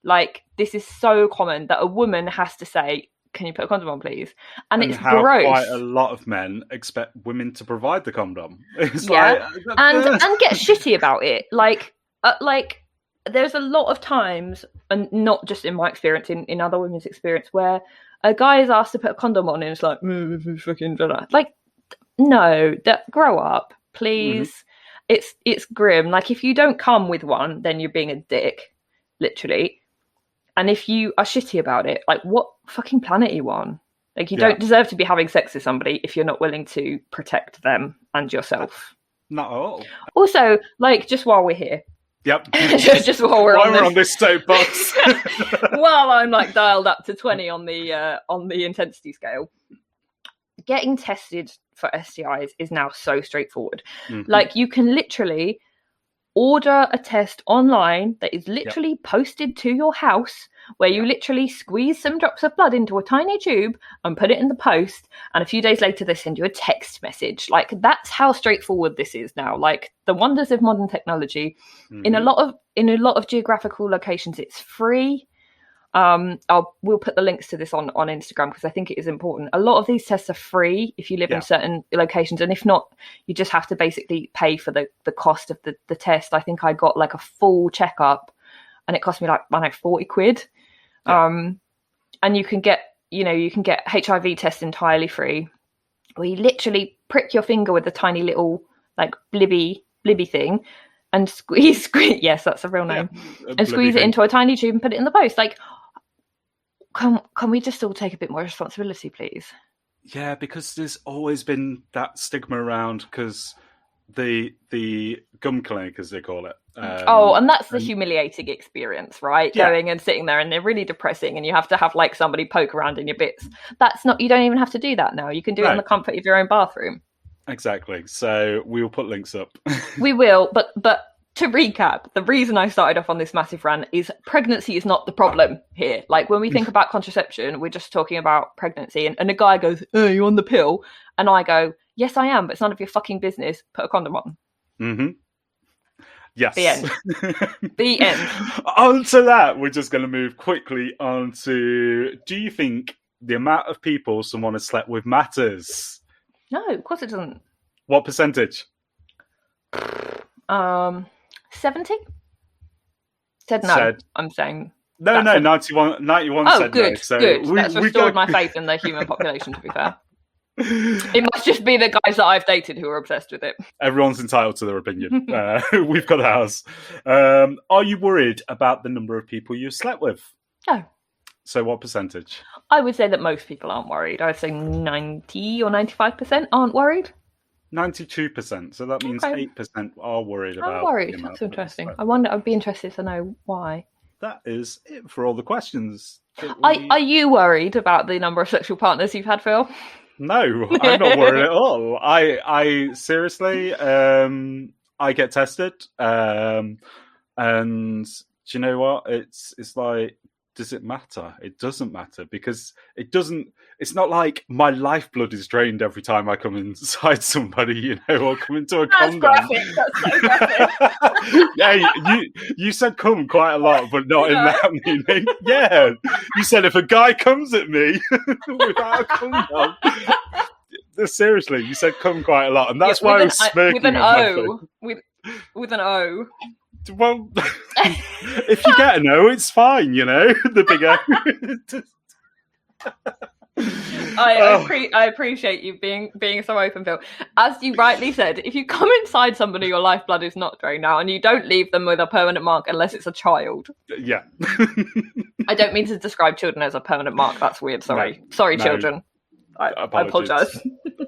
Like, this is so common that a woman has to say, can you put a condom on, please? And it's how gross. Quite a lot of men expect women to provide the condom. It's and get shitty about it. Like there's a lot of times, and not just in my experience, in other women's experience, where a guy is asked to put a condom on and it's like, fucking, like, no, grow up, please. It's grim. Like, if you don't come with one, then you're being a dick, literally. And if you are shitty about it, like, what fucking planet are you on? Like, you don't deserve to be having sex with somebody if you're not willing to protect them and yourself. Not at all. Also, like, just while we're here. Yep. just while we're on this soapbox. While I'm like dialed up to 20 on the intensity scale. Getting tested for STIs is now so straightforward. Like, you can literally order a test online that is literally posted to your house, where you literally squeeze some drops of blood into a tiny tube and put it in the post, and a few days later they send you a text message. Like, that's how straightforward this is now. Like, the wonders of modern technology. In a lot of geographical locations, it's free. We'll put the links to this on Instagram, because I think it is important. A lot of these tests are free if you live in certain locations, and if not, you just have to basically pay for the cost of the test. I think I got like a full checkup, and it cost me like, I don't know, 40 quid. And you can get HIV tests entirely free, where you literally prick your finger with a tiny little like blibby thing and squeeze yes, that's a real name, and squeeze it into a tiny tube and put it in the post. Like, can we just all take a bit more responsibility, please? Yeah, because there's always been that stigma around, because the gum clinic, as they call it. And that's the humiliating experience, right? Yeah. Going and sitting there, and they're really depressing, and you have to have like somebody poke around in your bits. That's not. You don't even have to do that now. You can do it in the comfort of your own bathroom. Exactly. So we will put links up. We will, but to recap, the reason I started off on this massive rant is pregnancy is not the problem here. Like when we think about contraception, we're just talking about pregnancy, and a guy goes, "Oh, you on the pill?" And I go, "Yes, I am, but it's none of your fucking business. Put a condom on." Mm-hmm. Yes. The end. The end. On to that, we're just going to move quickly on to, do you think the amount of people someone has slept with matters? No, of course it doesn't. What percentage? 70? Said no. I'm saying... No, 91 said good, no. So good. That's restored my faith in the human population, to be fair. It must just be the guys that I've dated who are obsessed with it. Everyone's entitled to their opinion. We've got ours. Are you worried about the number of people you've slept with? No. So what percentage? I would say that most people aren't worried. I would say 90 or 95% aren't worried. 92%. So that means 8% are worried about. I'm worried. That's interesting. I'd be interested to know why. That is it for all the questions. Are you worried about the number of sexual partners you've had, Phil? No, I'm not worried at all. I seriously, I get tested, and do you know what? It's like, does it matter? It doesn't matter, because it's not like my lifeblood is drained every time I come inside somebody, or come into a condom. Graphic. That's so graphic. Yeah, you said come quite a lot, but not in that meaning. Yeah, you said if a guy comes at me without a condom. Seriously, you said come quite a lot, and that's why I was smirking. With an O. With an O. Well, if you get an O, it's fine, the big O. I appreciate you being so open, Phil. As you rightly said, if you come inside somebody, your lifeblood is not drained out, and you don't leave them with a permanent mark unless it's a child. Yeah. I don't mean to describe children as a permanent mark. That's weird. Sorry. Sorry, children. I apologise.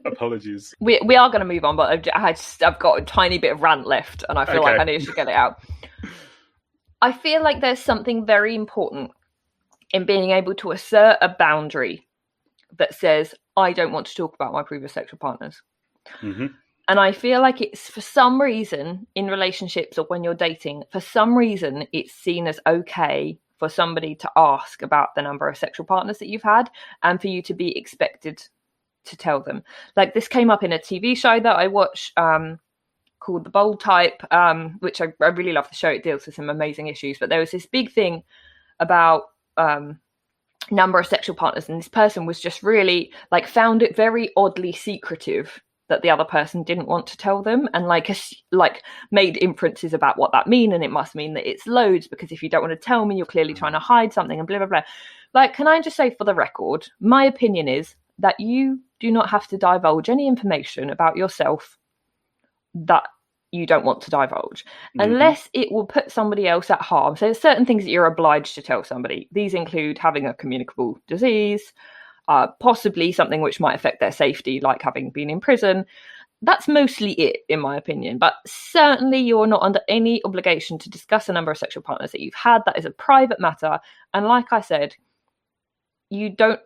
Apologies. We are going to move on, but I've got a tiny bit of rant left, and I feel like I need to get it out. I feel like there's something very important in being able to assert a boundary that says, I don't want to talk about my previous sexual partners. Mm-hmm. And I feel like it's, for some reason, in relationships or when you're dating, for some reason, it's seen as okay for somebody to ask about the number of sexual partners that you've had, and for you to be expected to tell them. Like, this came up in a TV show that I watch called The Bold Type, which I really love the show. It deals with some amazing issues. But there was this big thing about number of sexual partners, and this person was just really, found it very oddly secretive that the other person didn't want to tell them, and made inferences about what that mean, and it must mean that it's loads, because if you don't want to tell me, you're clearly trying to hide something, and blah blah blah. Can I just say, for the record, my opinion is that you do not have to divulge any information about yourself that you don't want to divulge, unless it will put somebody else at harm. So there's certain things that you're obliged to tell somebody. These include having a communicable disease, possibly something which might affect their safety, like having been in prison. That's mostly it, in my opinion. But certainly you're not under any obligation to discuss the number of sexual partners that you've had. That is a private matter. And like I said,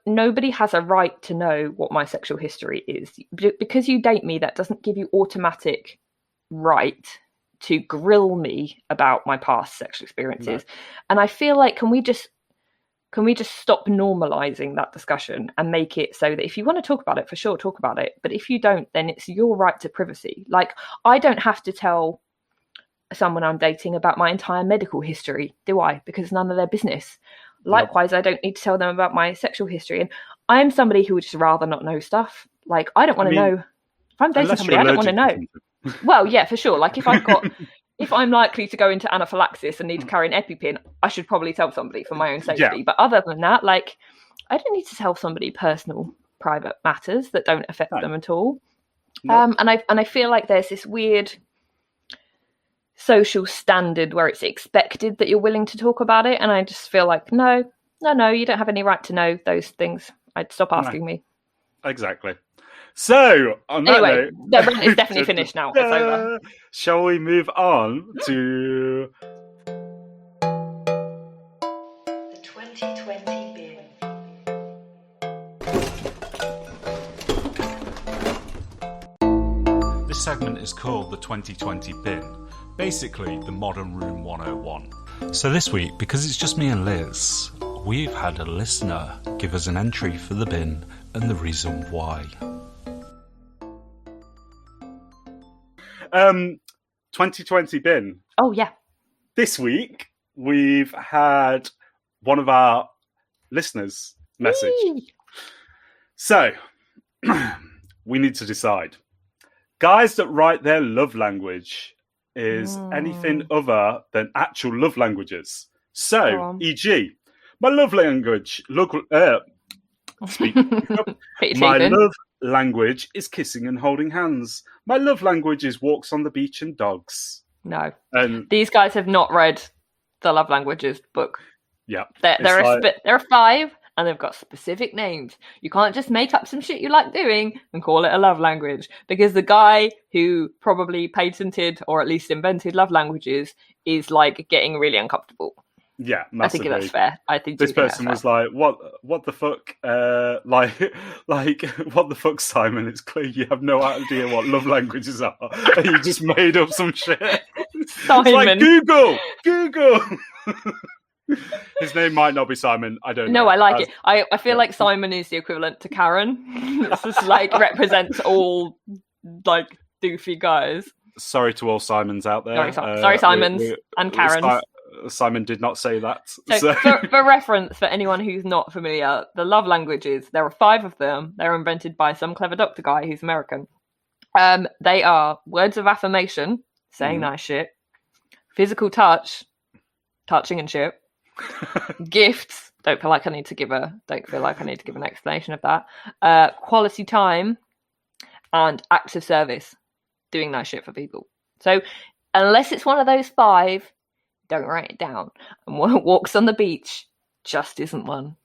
nobody has a right to know what my sexual history is. Because you date me, that doesn't give you automatic right to grill me about my past sexual experiences. No. And I feel like, can we just stop normalizing that discussion and make it so that if you want to talk about it, for sure, talk about it. But if you don't, then it's your right to privacy. I don't have to tell someone I'm dating about my entire medical history, do I? Because it's none of their business. Likewise, I don't need to tell them about my sexual history. And I'm somebody who would just rather not know stuff. I don't want to know. If I'm dating somebody, I don't want to know. Well, yeah, for sure. If I'm likely to go into anaphylaxis and need to carry an EpiPen, I should probably tell somebody for my own safety. Yeah. But other than that, I don't need to tell somebody personal, private matters that don't affect them at all. Nope. And I feel like there's this weird social standard where it's expected that you're willing to talk about it. And I just feel like, no, you don't have any right to know those things. I'd stop asking me. Exactly. So, on that Anyway, note, the rant is definitely finished now. It's over. Shall we move on to The 2020 bin. This segment is called the 2020 bin, basically the modern room 101. So this week, because it's just me and Liz, we've had a listener give us an entry for the bin and the reason why. 2020 bin. Oh, yeah. This week, we've had one of our listeners message. Whee! So, we need to decide. Guys that write their love language is anything other than actual love languages. So, e.g., my love language, my love language is kissing and holding hands. My love language is walks on the beach and dogs. No. And these guys have not read the Love Languages book. yeah. There are 5, and they've got specific names. You can't just make up some shit you like doing and call it a love language, because the guy who probably patented or at least invented love languages is like getting really uncomfortable. Yeah, massively. I think that's fair. I think this person was like, "What the fuck? Like, what the fuck, Simon? It's clear you have no idea what love languages are. And you just made up some shit." Simon, it's like Google. His name might not be Simon. I don't know. No, I like it. I feel like Simon is the equivalent to Karen. It's just like represents all like doofy guys. Sorry to all Simons out there. Sorry, Simons and Karens. Simon did not say that. So. For reference, for anyone who's not familiar, the love languages, there are 5 of them. They're invented by some clever doctor guy who's American. They are words of affirmation, saying nice shit, physical touch, touching and shit, gifts. Don't feel like I need to give an explanation of that. Quality time, and acts of service, doing nice shit for people. So unless it's one of those 5, don't write it down. And walks on the beach just isn't one.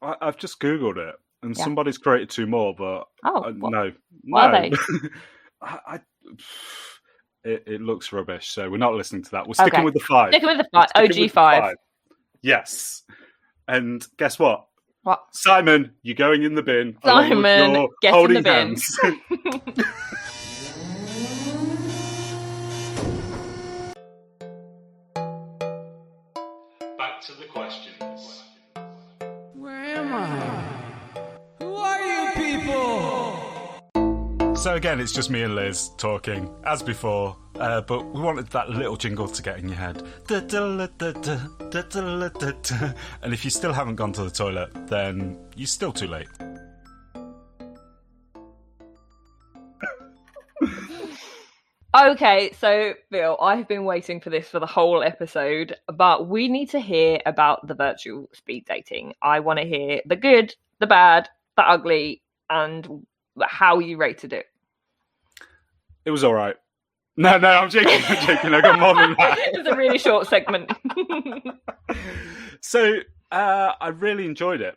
I've just Googled it, and somebody's created 2 more, but no. What are they? It looks rubbish, so we're not listening to that. We're sticking with the 5. Sticking with the 5. OG 5. Yes. And guess what? What? Simon, you're going in the bin. Simon, get in the bin. Hands. Back to the questions. Where am I? Who are you people? So again, it's just me and Liz talking, as before, but we wanted that little jingle to get in your head. And if you still haven't gone to the toilet, then you're still too late. Okay, so Phil, I've been waiting for this for the whole episode, but we need to hear about the virtual speed dating. I want to hear the good, the bad, the ugly, and how you rated it. It was all right. No, I'm joking. I got more than that. It's a really short segment. So I really enjoyed it.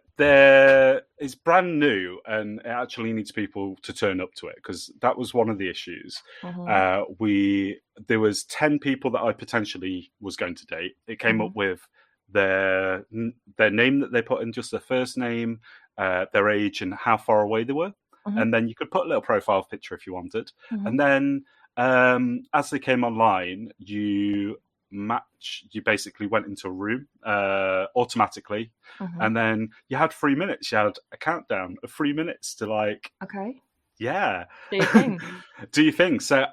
It's brand new, and it actually needs people to turn up to it, because that was one of the issues. There was 10 people that I potentially was going to date. It came up with their name that they put in, just their first name, their age, and how far away they were. And then you could put a little profile picture if you wanted. And then as they came online, you basically went into a room automatically, and then you had 3 minutes. You had a countdown of 3 minutes to do your thing. So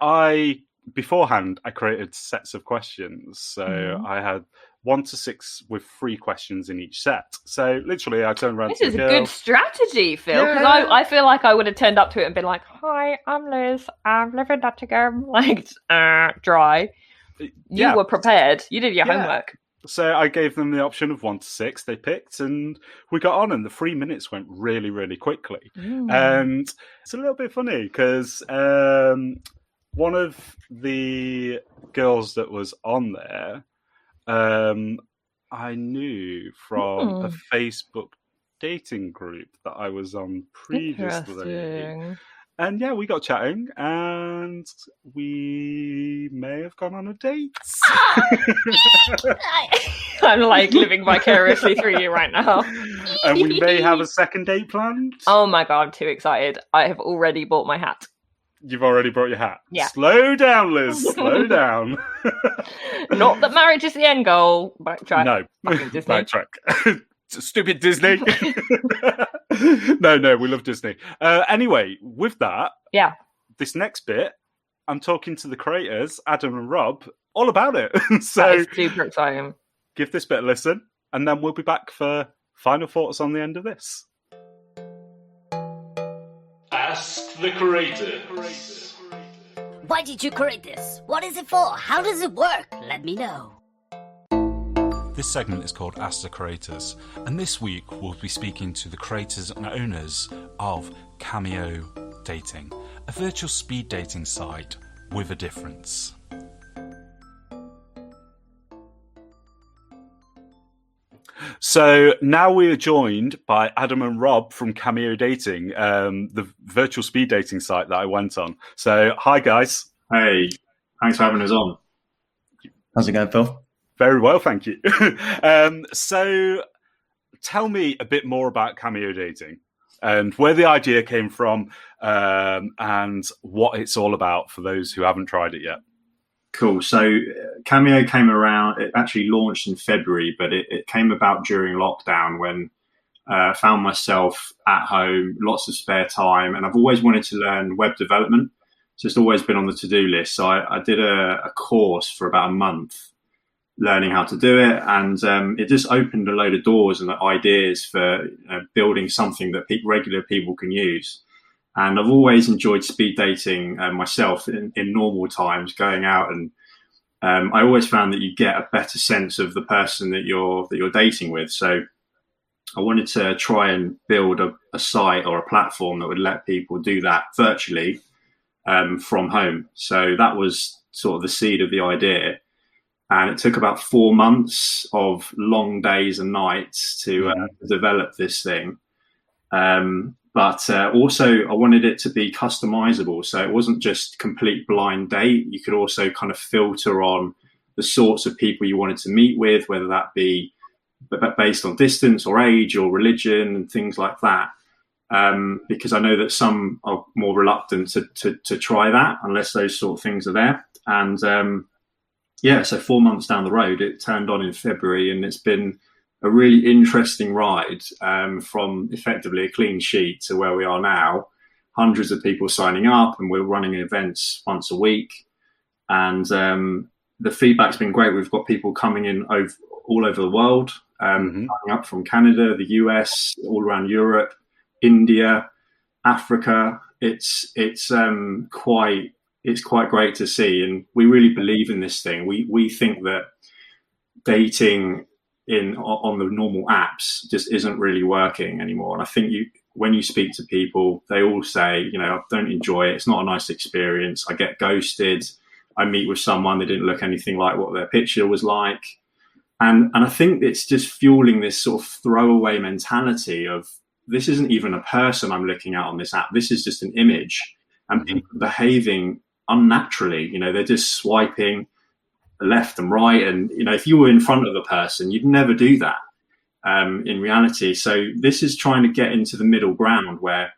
beforehand I created sets of questions. So I had 1 to 6 with 3 questions in each set. So literally I turned around. This is a good strategy, Phil, because I feel like I would have turned up to it and been like, "Hi, I'm Liz, I'm living that together," like dry. You were prepared. You did your homework. So I gave them the option of 1 to 6. They picked, and we got on, and the 3 minutes went really, really quickly. And it's a little bit funny because one of the girls that was on there, I knew from a Facebook dating group that I was on previously. Interesting. And yeah, we got chatting, and we may have gone on a date. I'm like living vicariously through you right now. And we may have a second date planned. Oh my god, I'm too excited. I have already bought my hat. You've already brought your hat. Yeah. Slow down, Liz. Slow down. Not that marriage is the end goal. Backtrack. No. Fucking Disney. Backtrack. Stupid Disney. No, we love Disney. Anyway, with that, Yeah. this next bit, I'm talking to the creators, Adam and Rob, all about it. So That is super exciting. give this bit a listen, and then we'll be back for final thoughts on the end of this. Ask the creators. Why did you create this? What is it for? How does it work? Let me know. This segment is called Ask the Creators, and this week we'll be speaking to the creators and owners of Cameo Dating, a virtual speed dating site with a difference. So now we are joined by Adam and Rob from Cameo Dating, the virtual speed dating site that I went on. So hi, guys. Hey, thanks for having us on. How's it going, Phil? Very well, thank you. So tell me a bit more about Cameo Dating and where the idea came from, and what it's all about for those who haven't tried it yet. Cool. So Cameo came around, it actually launched in February, but it came about during lockdown when I found myself at home, lots of spare time, and I've always wanted to learn web development. So it's always been on the to-do list. So I did a course for about a month learning how to do it, and it just opened a load of doors and ideas for building something that regular people can use. And I've always enjoyed speed dating myself in normal times, going out, and I always found that you get a better sense of the person that you're dating with. So I wanted to try and build a site or a platform that would let people do that virtually from home. So that was sort of the seed of the idea. And it took about 4 months of long days and nights to develop this thing. But also I wanted it to be customizable. So it wasn't just complete blind date. You could also kind of filter on the sorts of people you wanted to meet with, whether that be based on distance or age or religion and things like that. Because I know that some are more reluctant to try that unless those sort of things are there. And so 4 months down the road, it turned on in February, and it's been a really interesting ride from effectively a clean sheet to where we are now. Hundreds of people signing up, and we're running events once a week. And the feedback's been great. We've got people coming in all over the world, coming up from Canada, the US, all around Europe, India, Africa. It's quite great to see, and we really believe in this thing. We think that dating on the normal apps just isn't really working anymore. And I think when you speak to people, they all say, I don't enjoy it. It's not a nice experience. I get ghosted. I meet with someone, they didn't look anything like what their picture was like. And I think it's just fueling this sort of throwaway mentality of, this isn't even a person I'm looking at on this app. This is just an image, and people are behaving unnaturally. They're just swiping left and right. And, if you were in front of a person, you'd never do that in reality. So this is trying to get into the middle ground where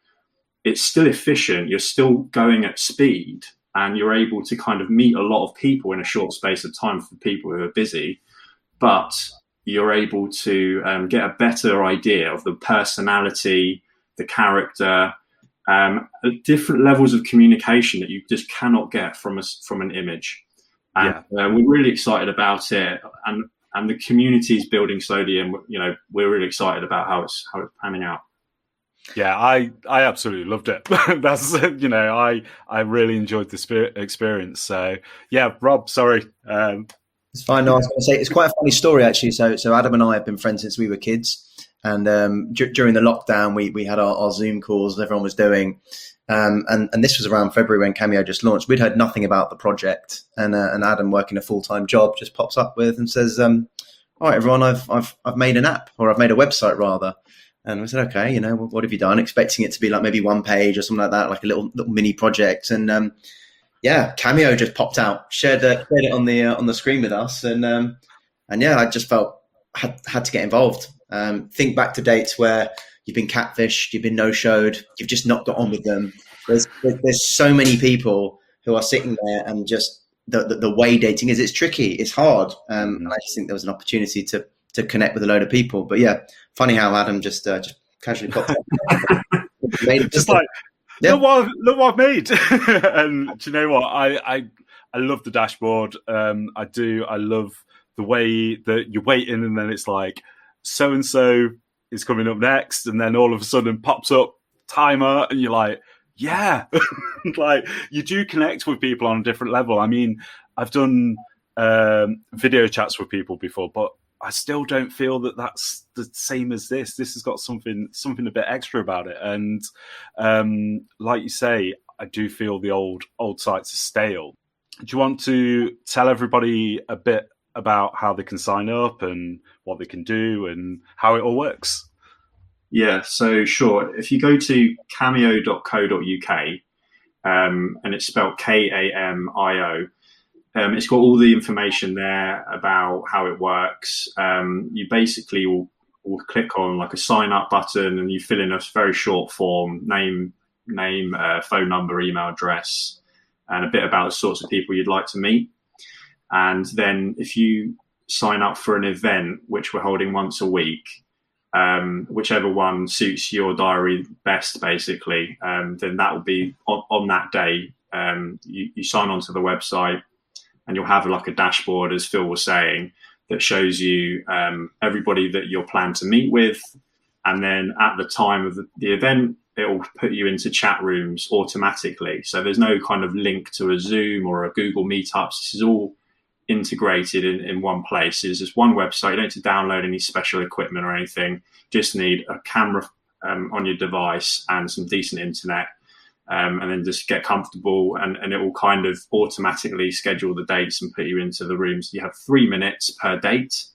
it's still efficient. You're still going at speed, and you're able to kind of meet a lot of people in a short space of time for people who are busy, but you're able to get a better idea of the personality, the character, different levels of communication that you just cannot get from an image. And we're really excited about it, and the community is building slowly, and we're really excited about how it's panning out. Yeah, I absolutely loved it. That's I really enjoyed the experience. So yeah, Rob, sorry. It's fine. No, I was going to say it's quite a funny story actually. So Adam and I have been friends since we were kids, and during the lockdown, we had our Zoom calls that everyone was doing, and this was around February when Cameo just launched. We'd heard nothing about the project, and Adam, working a full-time job, just pops up with and says, "All right, everyone, I've made an app, or I've made a website rather." And we said, okay, what have you done? Expecting it to be like maybe one page or something like that, like a little mini project. And Cameo just popped out, shared it on the screen with us, and I just felt had to get involved. Think back to dates where you've been catfished, you've been no-showed, you've just not got on with them. There's so many people who are sitting there, and just the way dating is, it's tricky, it's hard, and I just think there was an opportunity to connect with a load of people. But yeah, funny how Adam just casually popped up. Just like, yeah. Look what I've made. And do you know what? I love the dashboard. I do. I love the way that you're waiting, and then it's like, so and so is coming up next, and then all of a sudden pops up timer, and you're like, yeah. Like, you do connect with people on a different level. I mean, I've done video chats with people before, but I still don't feel that that's the same as this. This has got something a bit extra about it. And like you say, I do feel the old sites are stale. Do you want to tell everybody a bit about how they can sign up and what they can do and how it all works? Yeah, so sure. If you go to cameo.co.uk, and it's spelled KAMIO, it's got all the information there about how it works. You basically will click on like a sign up button, and you fill in a very short form, name, phone number, email address, and a bit about the sorts of people you'd like to meet. And then if you sign up for an event, which we're holding once a week, whichever one suits your diary best, basically, then that will be on that day. You sign onto the website, and you'll have like a dashboard, as Phil was saying, that shows you everybody that you're planned to meet with. And then at the time of the event, it will put you into chat rooms automatically. So there's no kind of link to a Zoom or a Google Meetups. This is all integrated in one place. It's just one website. You don't need to download any special equipment or anything. Just need a camera on your device and some decent internet. And then just get comfortable, and it will kind of automatically schedule the dates and put you into the rooms. You have 3 minutes per date.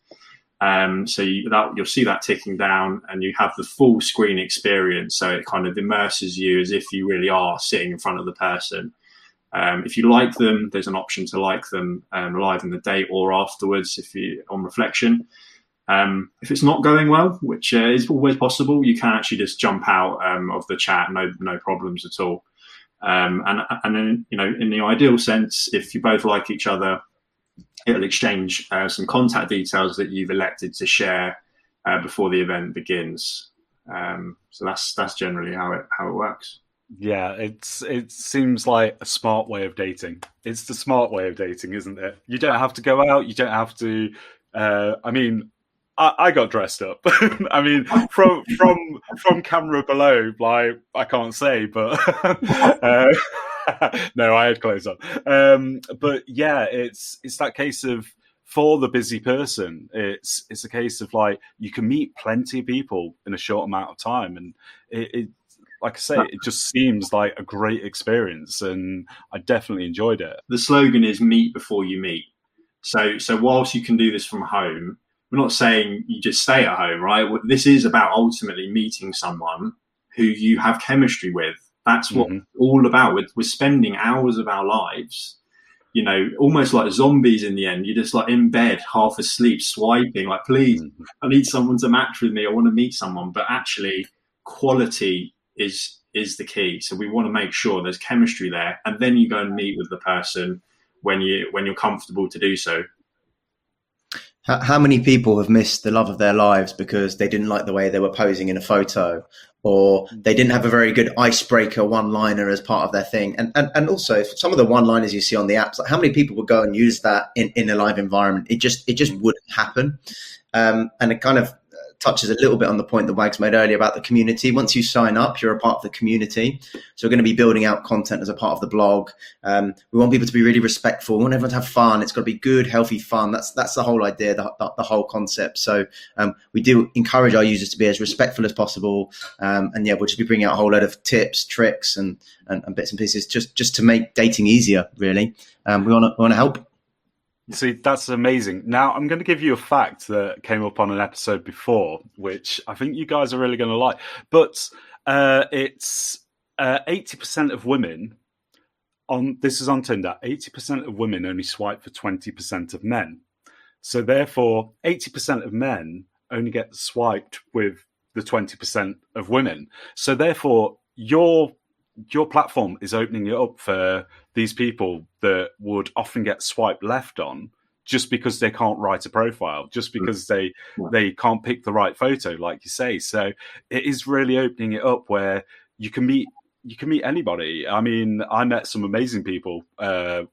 So you'll see that ticking down, and you have the full screen experience. So it kind of immerses you as if you really are sitting in front of the person. If you like them, there's an option to like them live in the date or afterwards if you on reflection. If it's not going well, which is always possible, you can actually just jump out of the chat, no problems at all. And then, in the ideal sense, if you both like each other, it'll exchange some contact details that you've elected to share before the event begins. So that's generally how it works. Yeah, it seems like a smart way of dating. It's the smart way of dating, isn't it? You don't have to go out. You don't have to. I got dressed up. I mean, from camera below, like, I can't say, but no, I had clothes on. But yeah, it's that case of, for the busy person, it's a case of like, you can meet plenty of people in a short amount of time, and it like I say, it just seems like a great experience, and I definitely enjoyed it. The slogan is "Meet before you meet." So whilst you can do this from home, we're not saying you just stay at home, right? This is about ultimately meeting someone who you have chemistry with. That's what it's all about. We're spending hours of our lives, almost like zombies in the end. You're just like in bed, half asleep, swiping, like, please, I need someone to match with me. I want to meet someone. But actually, quality is the key. So we want to make sure there's chemistry there. And then you go and meet with the person when you're comfortable to do so. How many people have missed the love of their lives because they didn't like the way they were posing in a photo, or they didn't have a very good icebreaker one-liner as part of their thing? And also some of the one-liners you see on the apps, like, how many people would go and use that in a live environment? It just wouldn't happen. And it kind of touches a little bit on the point that Wags made earlier about the community. Once you sign up, you're a part of the community. So we're going to be building out content as a part of the blog. We want people to be really respectful. We want everyone to have fun. It's got to be good, healthy fun. That's the whole idea, the whole concept. So we do encourage our users to be as respectful as possible. And yeah, we'll just be bringing out a whole load of tips, tricks, and bits and pieces just to make dating easier, really. We want to help. See, that's amazing. Now, I'm going to give you a fact that came up on an episode before, which I think you guys are really going to like. But it's 80% of women this is on Tinder. 80% of women only swipe for 20% of men. So therefore, 80% of men only get swiped with the 20% of women. So therefore, your platform is opening it up for these people that would often get swiped left on just because they can't write a profile, just because they can't pick the right photo, like you say. So it is really opening it up where you can meet anybody. I mean, I met some amazing people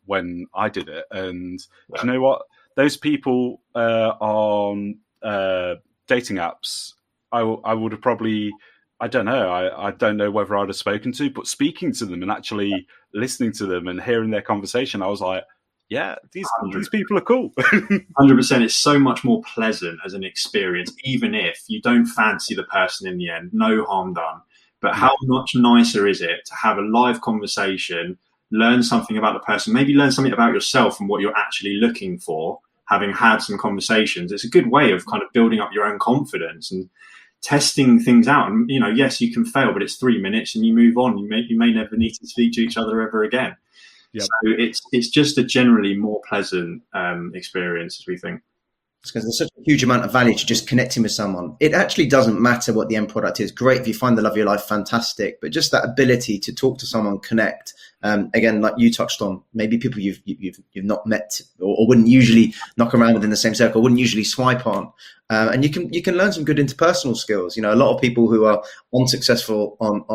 when I did it, and do you know what? Those people on dating apps, I would have probably, I don't know. I don't know whether I'd have spoken to, but speaking to them and actually listening to them and hearing their conversation, I was like, yeah, these people are cool. 100%. It's so much more pleasant as an experience, even if you don't fancy the person in the end. No harm done. But how much nicer is it to have a live conversation, learn something about the person, maybe learn something about yourself and what you're actually looking for, having had some conversations. It's a good way of kind of building up your own confidence and testing things out. And, you know, yes, you can fail, but it's 3 minutes and you move on. You may never need to speak to each other ever again. Yep. So it's just a generally more pleasant experience, as we think. Because there's such a huge amount of value to just connecting with someone. It actually doesn't matter what the end product is. Great if you find the love of your life, fantastic. But just that ability to talk to someone, connect. Again, like you touched on, maybe people you've not met or wouldn't usually knock around within the same circle, wouldn't usually swipe on. And you can learn some good interpersonal skills. You know, a lot of people who are unsuccessful on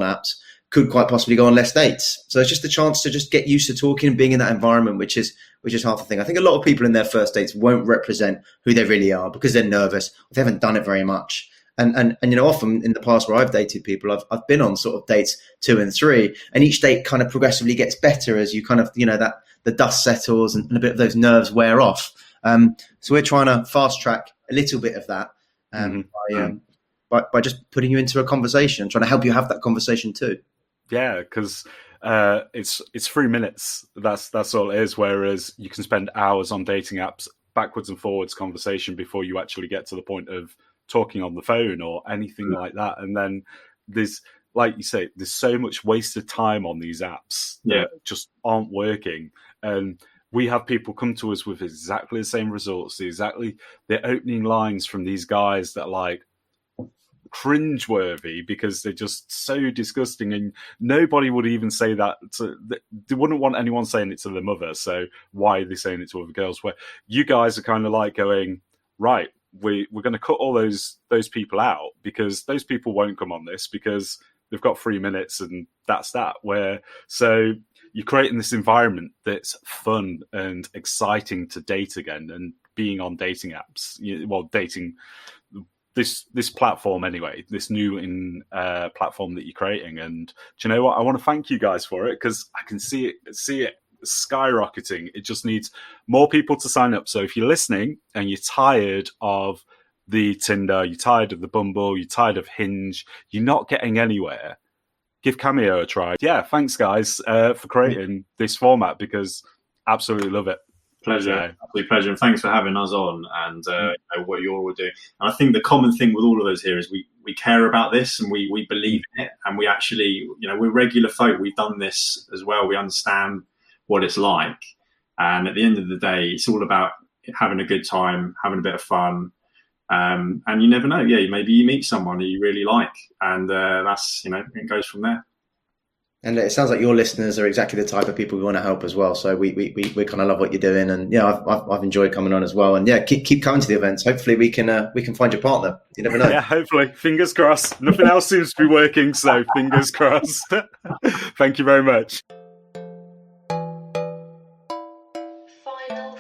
apps could quite possibly go on less dates. So it's just a chance to just get used to talking and being in that environment, which is half the thing. I think a lot of people in their first dates won't represent who they really are because they're nervous. They haven't done it very much. And you know, often in the past where I've dated people, I've been on sort of dates 2 and 3, and each date kind of progressively gets better as you kind of, you know, that the dust settles and a bit of those nerves wear off. So we're trying to fast track a little bit of that by just putting you into a conversation, trying to help you have that conversation too. Yeah, because it's 3 minutes. That's all it is. Whereas you can spend hours on dating apps, backwards and forwards conversation before you actually get to the point of talking on the phone or anything like that. And then there's, like you say, there's so much wasted time on these apps that just aren't working. And we have people come to us with exactly the same results, the opening lines from these guys that are like, cringeworthy because they're just so disgusting, and nobody would even say that they wouldn't want anyone saying it to their mother, so why are they saying it to other girls? Where you guys are kind of like going, right, we're going to cut all those people out because those people won't come on this because they've got 3 minutes and that's that. Where so you're creating this environment that's fun and exciting to date again, and being on dating apps, dating this platform anyway, this new platform that you're creating. And do you know what? I want to thank you guys for it because I can see it skyrocketing. It just needs more people to sign up. So if you're listening and you're tired of the Tinder, you're tired of the Bumble, you're tired of Hinge, you're not getting anywhere, give Cameo a try. Yeah, thanks guys for creating this format because absolutely love it. Pleasure, absolute pleasure, and thanks for having us on and what you're all doing. And I think the common thing with all of those here is we care about this and we believe in it, and we actually, we're regular folk. We've done this as well. We understand what it's like, and at the end of the day, it's all about having a good time, having a bit of fun, and you never know. Yeah, maybe you meet someone who you really like, and that's it goes from there. And it sounds like your listeners are exactly the type of people we want to help as well. So we kind of love what you're doing, and I've enjoyed coming on as well. And keep coming to the events. Hopefully we can find your partner. You never know. Yeah, hopefully. Fingers crossed. Nothing else seems to be working, so fingers crossed. Thank you very much. Final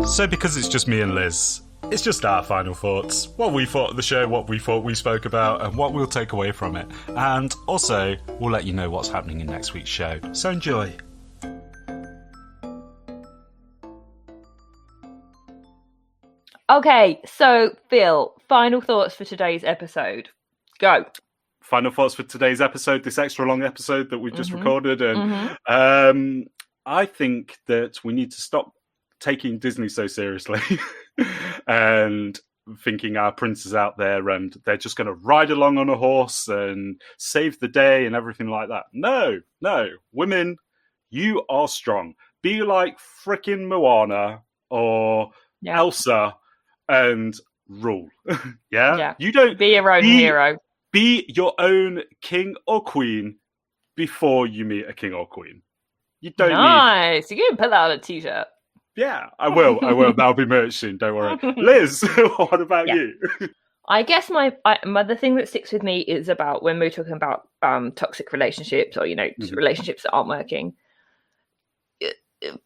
thoughts. So because it's just me and Liz, it's just our final thoughts, what we thought of the show, what we thought we spoke about, and what we'll take away from it. And also, we'll let you know what's happening in next week's show. So enjoy. Okay, so Phil, final thoughts for today's episode. Go. final thoughts for today's episode, this extra long episode that we've just recorded. And I think that we need to stop taking Disney so seriously and thinking our princes out there and they're just going to ride along on a horse and save the day and everything like that. No, women, you are strong. Be like frickin' Moana or Elsa and rule. Yeah? You don't be your own hero. Be your own king or queen before you meet a king or queen. You don't Nice. You can put that on a t-shirt. Yeah, I will. That'll be merch soon. Don't worry. Liz, what about you? I guess the thing that sticks with me is about when we're talking about toxic relationships or, relationships that aren't working.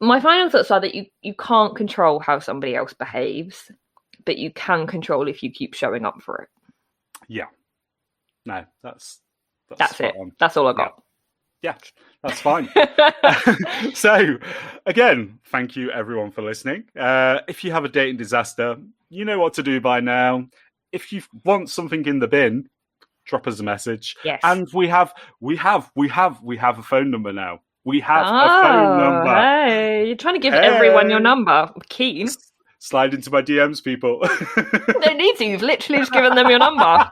My final thoughts are that you can't control how somebody else behaves, but you can control if you keep showing up for it. Yeah. No, that's it. That's all I got. Yeah, that's fine. So, again, thank you everyone for listening. If you have a dating disaster, you know what to do by now. If you want something in the bin, drop us a message. Yes. And we have a phone number now. We have a phone number. Hey, you're trying to give everyone your number. I'm keen. Slide into my DMs, people. Don't need to. You've literally just given them your number.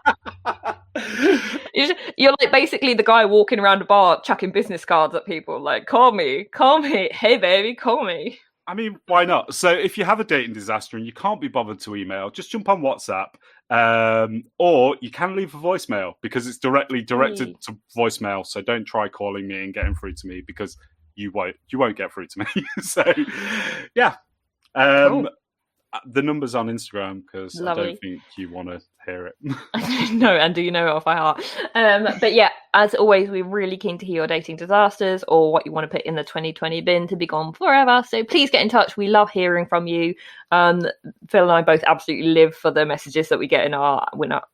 You're like basically the guy walking around a bar chucking business cards at people. Like, call me. Hey, baby, call me. I mean, why not? So if you have a dating disaster and you can't be bothered to email, just jump on WhatsApp. Or you can leave a voicemail because it's directly directed to voicemail. So don't try calling me and getting through to me because you won't get through to me. So, yeah. Cool. The number's on Instagram because I Lovely. don't think you want to hear it. No, and do you know it off by heart? But yeah, as always, we're really keen to hear your dating disasters or what you want to put in the 2020 bin to be gone forever. So please get in touch. We love hearing from you. Phil and I both absolutely live for the messages that we get in our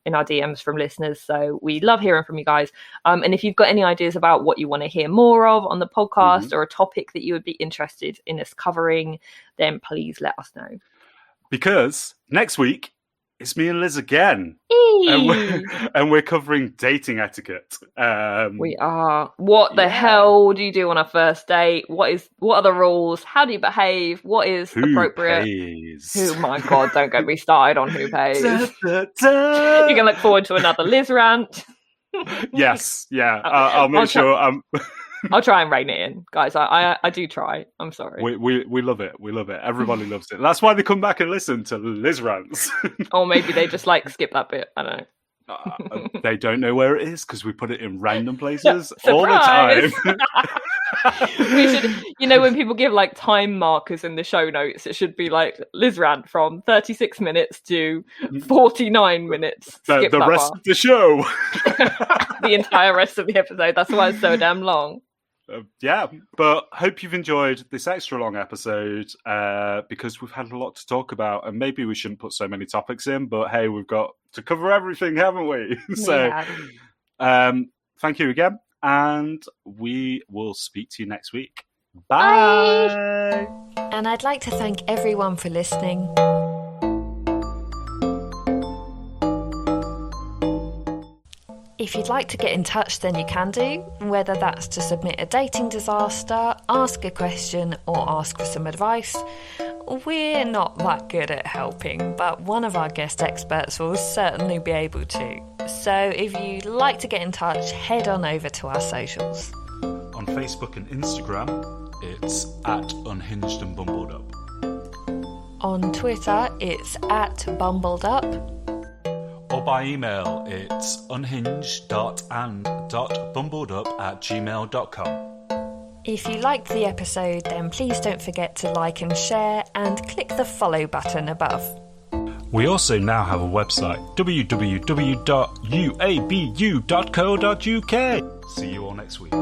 DMs from listeners. So we love hearing from you guys. And if you've got any ideas about what you want to hear more of on the podcast or a topic that you would be interested in us covering, then please let us know. Because next week, it's me and Liz again. And we're covering dating etiquette. We are. What the hell do you do on a first date? What are the rules? How do you behave? What is appropriate? Pays? Oh my God, don't get me started on who pays. You can look forward to another Liz rant. Yes, yeah. I'll make sure I'll try and rein it in, guys. I do try. I'm sorry. We love it. We love it. Everybody loves it. That's why they come back and listen to Liz rants. Or maybe they just skip that bit. I don't know. They don't know where it is because we put it in random places all the time. We should, when people give time markers in the show notes, it should be Liz rant from 36 minutes to 49 minutes. The rest of the show. The entire rest of the episode. That's why it's so damn long. Yeah, but hope you've enjoyed this extra long episode because we've had a lot to talk about and maybe we shouldn't put so many topics in, but hey, we've got to cover everything, haven't we? So thank you again and we will speak to you next week. Bye! And I'd like to thank everyone for listening. If you'd like to get in touch, then you can do, whether that's to submit a dating disaster, ask a question, or ask for some advice. We're not that good at helping, but one of our guest experts will certainly be able to. So if you'd like to get in touch, head on over to our socials. On Facebook and Instagram, it's @Unhinged and Bumbled Up. On Twitter, it's @BumbledUp. Or by email, it's unhinged.and.bumbledup@gmail.com. If you liked the episode, then please don't forget to like and share and click the follow button above. We also now have a website, www.uabu.co.uk. See you all next week.